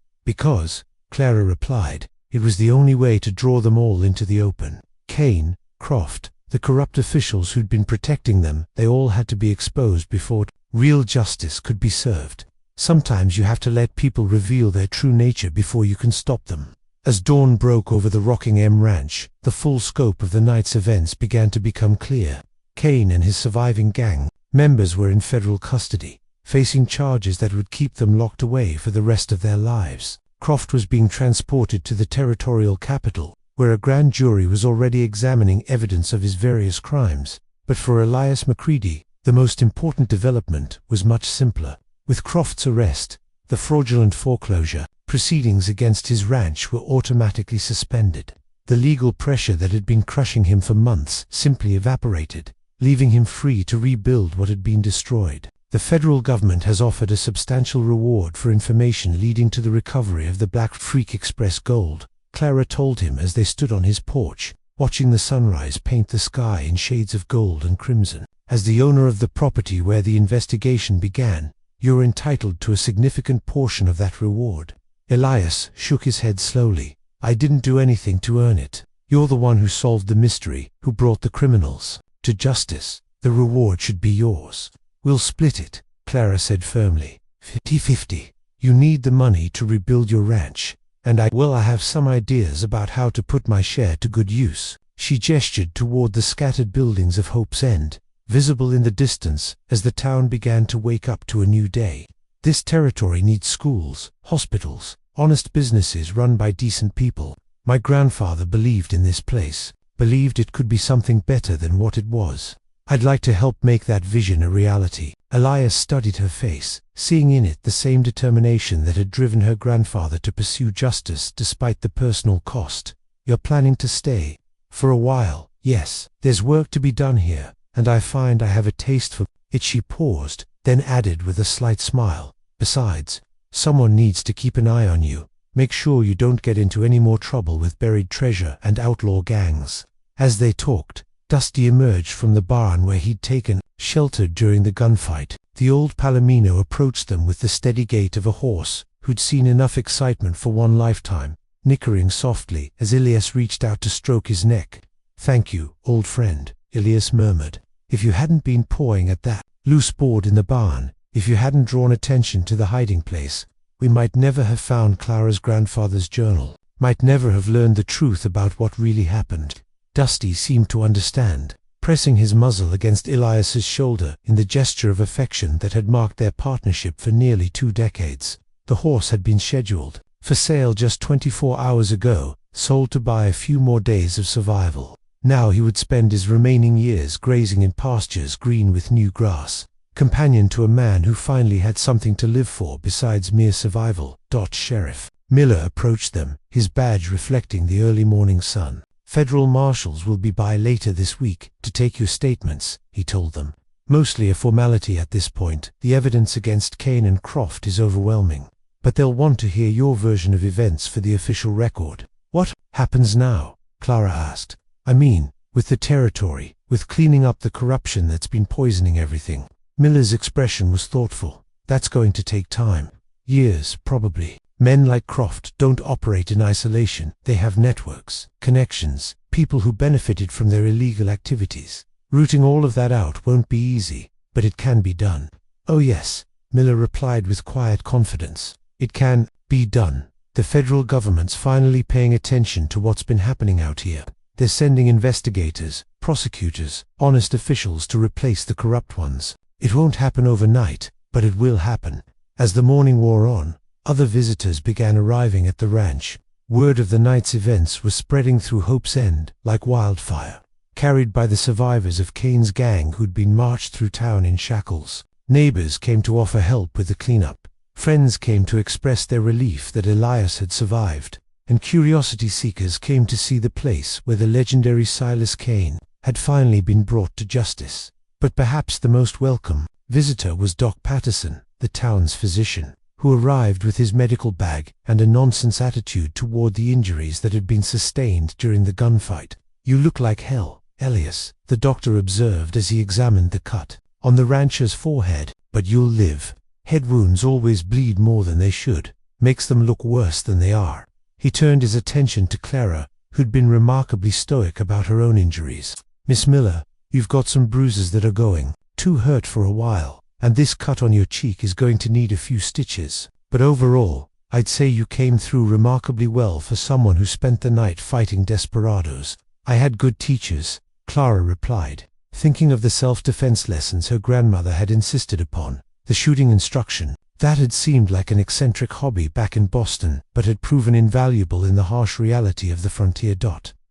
Because, Clara replied, it was the only way to draw them all into the open. Kane, Croft, the corrupt officials who'd been protecting them, they all had to be exposed before real justice could be served. Sometimes you have to let people reveal their true nature before you can stop them. As dawn broke over the Rockingham Ranch, the full scope of the night's events began to become clear. Kane and his surviving gang members were in federal custody, facing charges that would keep them locked away for the rest of their lives. Croft was being transported to the territorial capital, where a grand jury was already examining evidence of his various crimes. But for Elias McCready, the most important development was much simpler. With Croft's arrest, the fraudulent foreclosure proceedings against his ranch were automatically suspended. The legal pressure that had been crushing him for months simply evaporated, leaving him free to rebuild what had been destroyed. The federal government has offered a substantial reward for information leading to the recovery of the Black Freak Express gold, Clara told him as they stood on his porch, watching the sunrise paint the sky in shades of gold and crimson. As the owner of the property where the investigation began, you're entitled to a significant portion of that reward. Elias shook his head slowly. I didn't do anything to earn it. You're the one who solved the mystery, who brought the criminals to justice. The reward should be yours. We'll split it, Clara said firmly. 50-50. You need the money to rebuild your ranch, and I have some ideas about how to put my share to good use. She gestured toward the scattered buildings of Hope's End, visible in the distance as the town began to wake up to a new day. This territory needs schools, hospitals, honest businesses run by decent people. My grandfather believed in this place, believed it could be something better than what it was. I'd like to help make that vision a reality. Elias studied her face, seeing in it the same determination that had driven her grandfather to pursue justice despite the personal cost. You're planning to stay? For a while, yes. There's work to be done here, and I find I have a taste for it. She paused, then added with a slight smile. Besides, someone needs to keep an eye on you. Make sure you don't get into any more trouble with buried treasure and outlaw gangs. As they talked, Dusty emerged from the barn where he'd taken shelter during the gunfight. The old Palomino approached them with the steady gait of a horse who'd seen enough excitement for one lifetime, nickering softly as Elias reached out to stroke his neck. Thank you, old friend, Elias murmured. If you hadn't been pawing at that loose board in the barn, if you hadn't drawn attention to the hiding place, we might never have found Clara's grandfather's journal, might never have learned the truth about what really happened. Dusty seemed to understand, pressing his muzzle against Elias's shoulder in the gesture of affection that had marked their partnership for nearly 2 decades. The horse had been scheduled for sale just 24 hours ago, sold to buy a few more days of survival. Now he would spend his remaining years grazing in pastures green with new grass, companion to a man who finally had something to live for besides mere survival. Sheriff Miller approached them, his badge reflecting the early morning sun. Federal marshals will be by later this week to take your statements, he told them. Mostly a formality at this point. The evidence against Kane and Croft is overwhelming, but they'll want to hear your version of events for the official record. What happens now? Clara asked. I mean, with the territory, with cleaning up the corruption that's been poisoning everything. Miller's expression was thoughtful. That's going to take time. Years, probably. Men like Croft don't operate in isolation. They have networks, connections, people who benefited from their illegal activities. Rooting all of that out won't be easy, but it can be done. Oh yes, Miller replied with quiet confidence. It can be done. The federal government's finally paying attention to what's been happening out here. They're sending investigators, prosecutors, honest officials to replace the corrupt ones. It won't happen overnight, but it will happen. As the morning wore on, other visitors began arriving at the ranch. Word of the night's events was spreading through Hope's End like wildfire, carried by the survivors of Kane's gang who'd been marched through town in shackles. Neighbors came to offer help with the cleanup. Friends came to express their relief that Elias had survived, and curiosity seekers came to see the place where the legendary Silas Kane had finally been brought to justice. But perhaps the most welcome visitor was Doc Patterson, the town's physician, who arrived with his medical bag and a nonsense attitude toward the injuries that had been sustained during the gunfight. "You look like hell, Elias," the doctor observed as he examined the cut on the rancher's forehead, "but you'll live. Head wounds always bleed more than they should, makes them look worse than they are." He turned his attention to Clara, who'd been remarkably stoic about her own injuries. "Miss Miller, you've got some bruises that are going to hurt for a while, and this cut on your cheek is going to need a few stitches. But overall, I'd say you came through remarkably well for someone who spent the night fighting desperados." "I had good teachers," Clara replied, thinking of the self-defense lessons her grandmother had insisted upon. The shooting instruction, that had seemed like an eccentric hobby back in Boston, but had proven invaluable in the harsh reality of the frontier.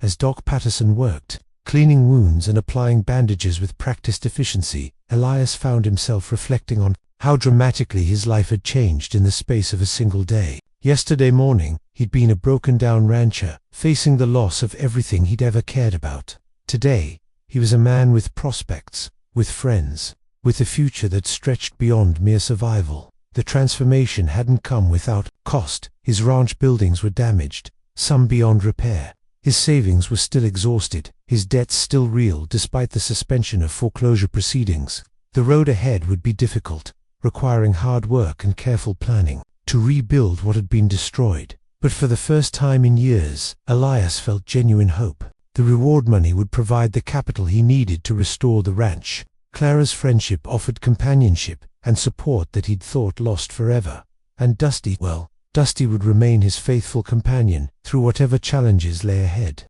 As Doc Patterson worked, cleaning wounds and applying bandages with practiced efficiency, Elias found himself reflecting on how dramatically his life had changed in the space of a single day. Yesterday morning, he'd been a broken-down rancher, facing the loss of everything he'd ever cared about. Today, he was a man with prospects, with friends, with a future that stretched beyond mere survival. The transformation hadn't come without cost. His ranch buildings were damaged, some beyond repair. His savings were still exhausted, his debts still real despite the suspension of foreclosure proceedings. The road ahead would be difficult, requiring hard work and careful planning to rebuild what had been destroyed. But for the first time in years, Elias felt genuine hope. The reward money would provide the capital he needed to restore the ranch. Clara's friendship offered companionship and support that he'd thought lost forever. And Dusty would remain his faithful companion through whatever challenges lay ahead.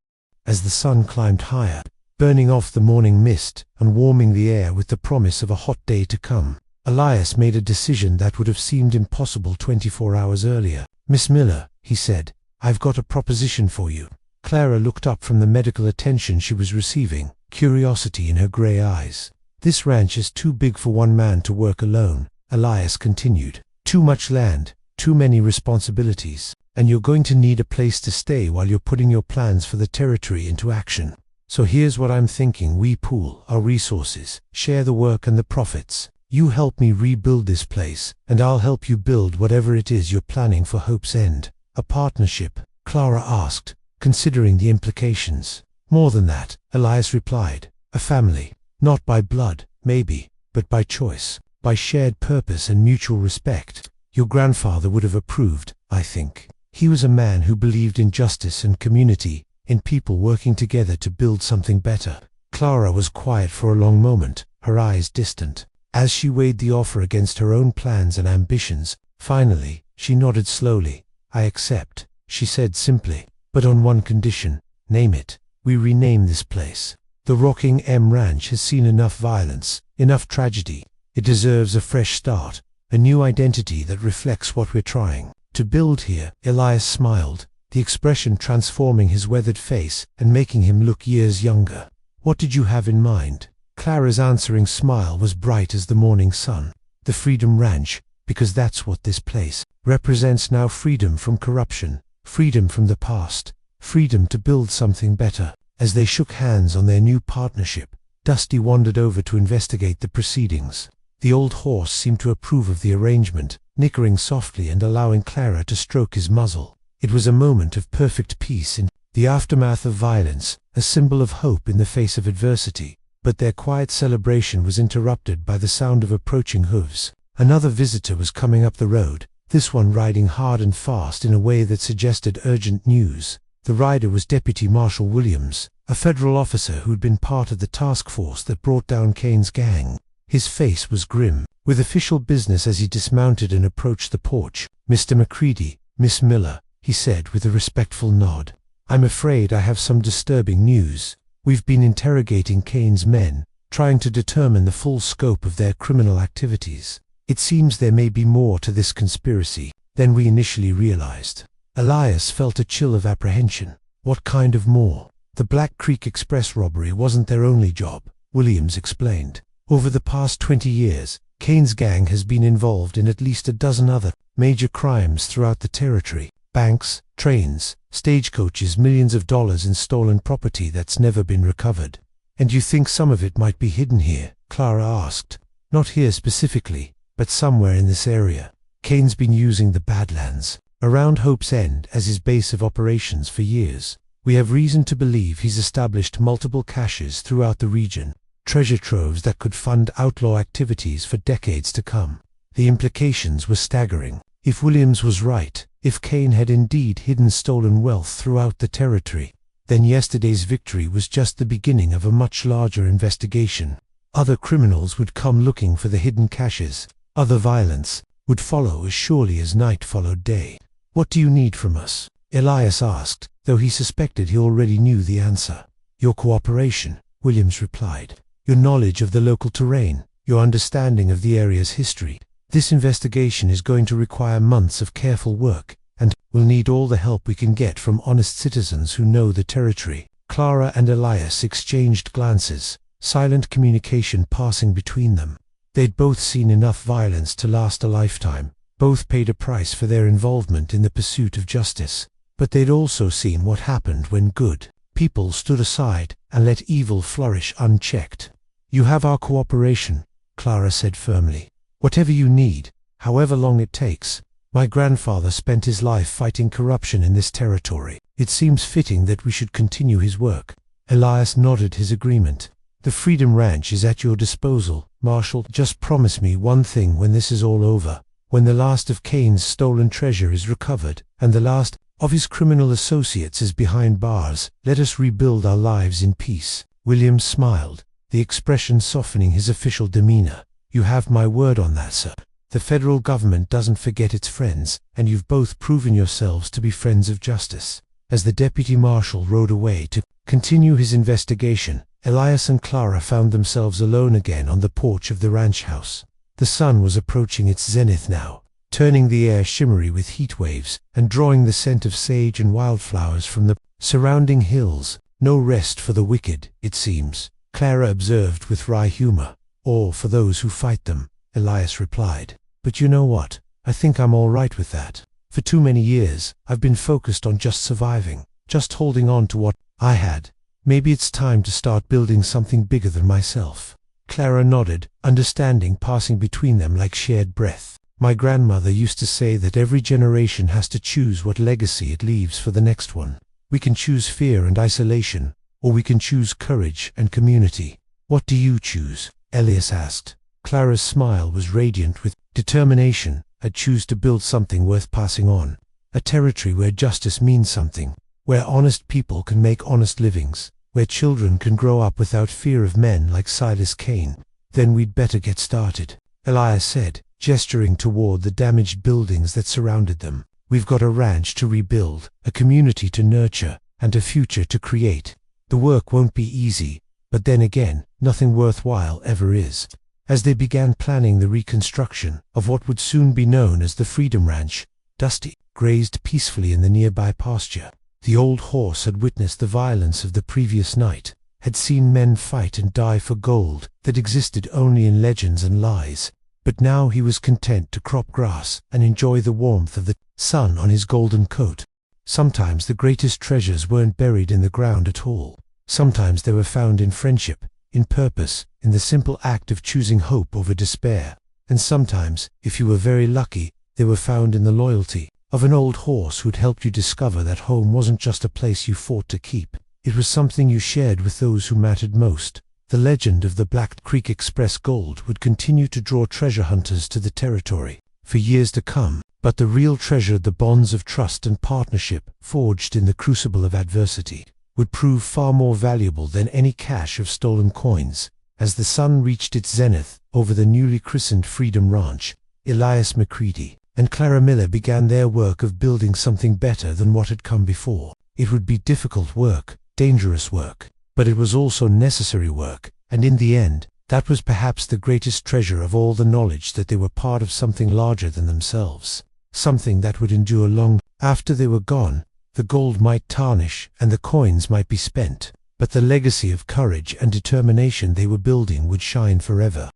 As the sun climbed higher, burning off the morning mist and warming the air with the promise of a hot day to come, Elias made a decision that would have seemed impossible 24 hours earlier. "Miss Miller," he said, "I've got a proposition for you." Clara looked up from the medical attention she was receiving, curiosity in her gray eyes. "This ranch is too big for one man to work alone," Elias continued. "Too much land, too many responsibilities, and you're going to need a place to stay while you're putting your plans for the territory into action. So here's what I'm thinking: we pool our resources, share the work and the profits. You help me rebuild this place, and I'll help you build whatever it is you're planning for Hope's End." "A partnership?" Clara asked, considering the implications. "More than that," Elias replied. "A family. Not by blood, maybe, but by choice, by shared purpose and mutual respect. Your grandfather would have approved, I think. He was a man who believed in justice and community, in people working together to build something better." Clara was quiet for a long moment, her eyes distant. As she weighed the offer against her own plans and ambitions, finally, she nodded slowly. "I accept," she said simply, "but on one condition." "Name it." "We rename this place. The Rocking M Ranch has seen enough violence, enough tragedy. It deserves a fresh start, a new identity that reflects what we're trying to build here." Elias smiled, the expression transforming his weathered face and making him look years younger. "What did you have in mind?" Clara's answering smile was bright as the morning sun. "The Freedom Ranch, because that's what this place represents now: freedom from corruption, freedom from the past, freedom to build something better." As they shook hands on their new partnership, Dusty wandered over to investigate the proceedings. The old horse seemed to approve of the arrangement, nickering softly and allowing Clara to stroke his muzzle. It was a moment of perfect peace in the aftermath of violence, a symbol of hope in the face of adversity. But their quiet celebration was interrupted by the sound of approaching hooves. Another visitor was coming up the road, this one riding hard and fast in a way that suggested urgent news. The rider was Deputy Marshal Williams, a federal officer who'd been part of the task force that brought down Kane's gang. His face was grim, with official business as he dismounted and approached the porch. "Mr. McCready, Miss Miller," he said with a respectful nod. "I'm afraid I have some disturbing news. We've been interrogating Kane's men, trying to determine the full scope of their criminal activities. It seems there may be more to this conspiracy than we initially realized." Elias felt a chill of apprehension. What kind of more? The Black Creek Express robbery wasn't their only job, Williams explained. Over the past 20 years, Kane's gang has been involved in at least a dozen other major crimes throughout the territory. Banks, trains, stagecoaches, millions of dollars in stolen property that's never been recovered. And you think some of it might be hidden here? Clara asked. Not here specifically, but somewhere in this area. Kane's been using the Badlands, around Hope's End, as his base of operations for years. We have reason to believe he's established multiple caches throughout the region, treasure troves that could fund outlaw activities for decades to come. The implications were staggering. If Williams was right, if Kane had indeed hidden stolen wealth throughout the territory, then yesterday's victory was just the beginning of a much larger investigation. Other criminals would come looking for the hidden caches. Other violence would follow as surely as night followed day. What do you need from us? Elias asked, though he suspected he already knew the answer. Your cooperation, Williams replied. Your knowledge of the local terrain, your understanding of the area's history. This investigation is going to require months of careful work, and we'll need all the help we can get from honest citizens who know the territory. Clara and Elias exchanged glances, silent communication passing between them. They'd both seen enough violence to last a lifetime. Both paid a price for their involvement in the pursuit of justice. But they'd also seen what happened when good people stood aside and let evil flourish unchecked. You have our cooperation, Clara said firmly. Whatever you need, however long it takes. My grandfather spent his life fighting corruption in this territory. It seems fitting that we should continue his work. Elias nodded his agreement. The Freedom Ranch is at your disposal, Marshal. Just promise me one thing when this is all over. When the last of Kane's stolen treasure is recovered, and the last of his criminal associates is behind bars, let us rebuild our lives in peace. Williams smiled, the expression softening his official demeanor. You have my word on that, sir. The federal government doesn't forget its friends, and you've both proven yourselves to be friends of justice. As the deputy marshal rode away to continue his investigation, Elias and Clara found themselves alone again on the porch of the ranch house. The sun was approaching its zenith now, turning the air shimmery with heat waves and drawing the scent of sage and wildflowers from the surrounding hills. No rest for the wicked, it seems, Clara observed with wry humor. Or for those who fight them, Elias replied. But you know what? I think I'm all right with that. For too many years, I've been focused on just surviving, just holding on to what I had. Maybe it's time to start building something bigger than myself. Clara nodded, understanding passing between them like shared breath. My grandmother used to say that every generation has to choose what legacy it leaves for the next one. We can choose fear and isolation, or we can choose courage and community. What do you choose? Elias asked. Clara's smile was radiant with determination. I'd choose to build something worth passing on. A territory where justice means something, where honest people can make honest livings, where children can grow up without fear of men like Silas Kane. Then we'd better get started, Elias said, gesturing toward the damaged buildings that surrounded them. We've got a ranch to rebuild, a community to nurture, and a future to create. The work won't be easy, but then again, nothing worthwhile ever is. As they began planning the reconstruction of what would soon be known as the Freedom Ranch, Dusty grazed peacefully in the nearby pasture. The old horse had witnessed the violence of the previous night, had seen men fight and die for gold that existed only in legends and lies. But now he was content to crop grass and enjoy the warmth of the sun on his golden coat. Sometimes the greatest treasures weren't buried in the ground at all. Sometimes they were found in friendship, in purpose, in the simple act of choosing hope over despair. And sometimes, if you were very lucky, they were found in the loyalty of an old horse who'd helped you discover that home wasn't just a place you fought to keep. It was something you shared with those who mattered most. The legend of the Black Creek Express gold would continue to draw treasure hunters to the territory for years to come, but the real treasure, the bonds of trust and partnership forged in the crucible of adversity, would prove far more valuable than any cache of stolen coins. As the sun reached its zenith over the newly christened Freedom Ranch, Elias McCready and Clara Miller began their work of building something better than what had come before. It would be difficult work, dangerous work, but it was also necessary work, and in the end, that was perhaps the greatest treasure of all, the knowledge that they were part of something larger than themselves. something that would endure long after they were gone. The gold might tarnish and the coins might be spent, but the legacy of courage and determination they were building would shine forever.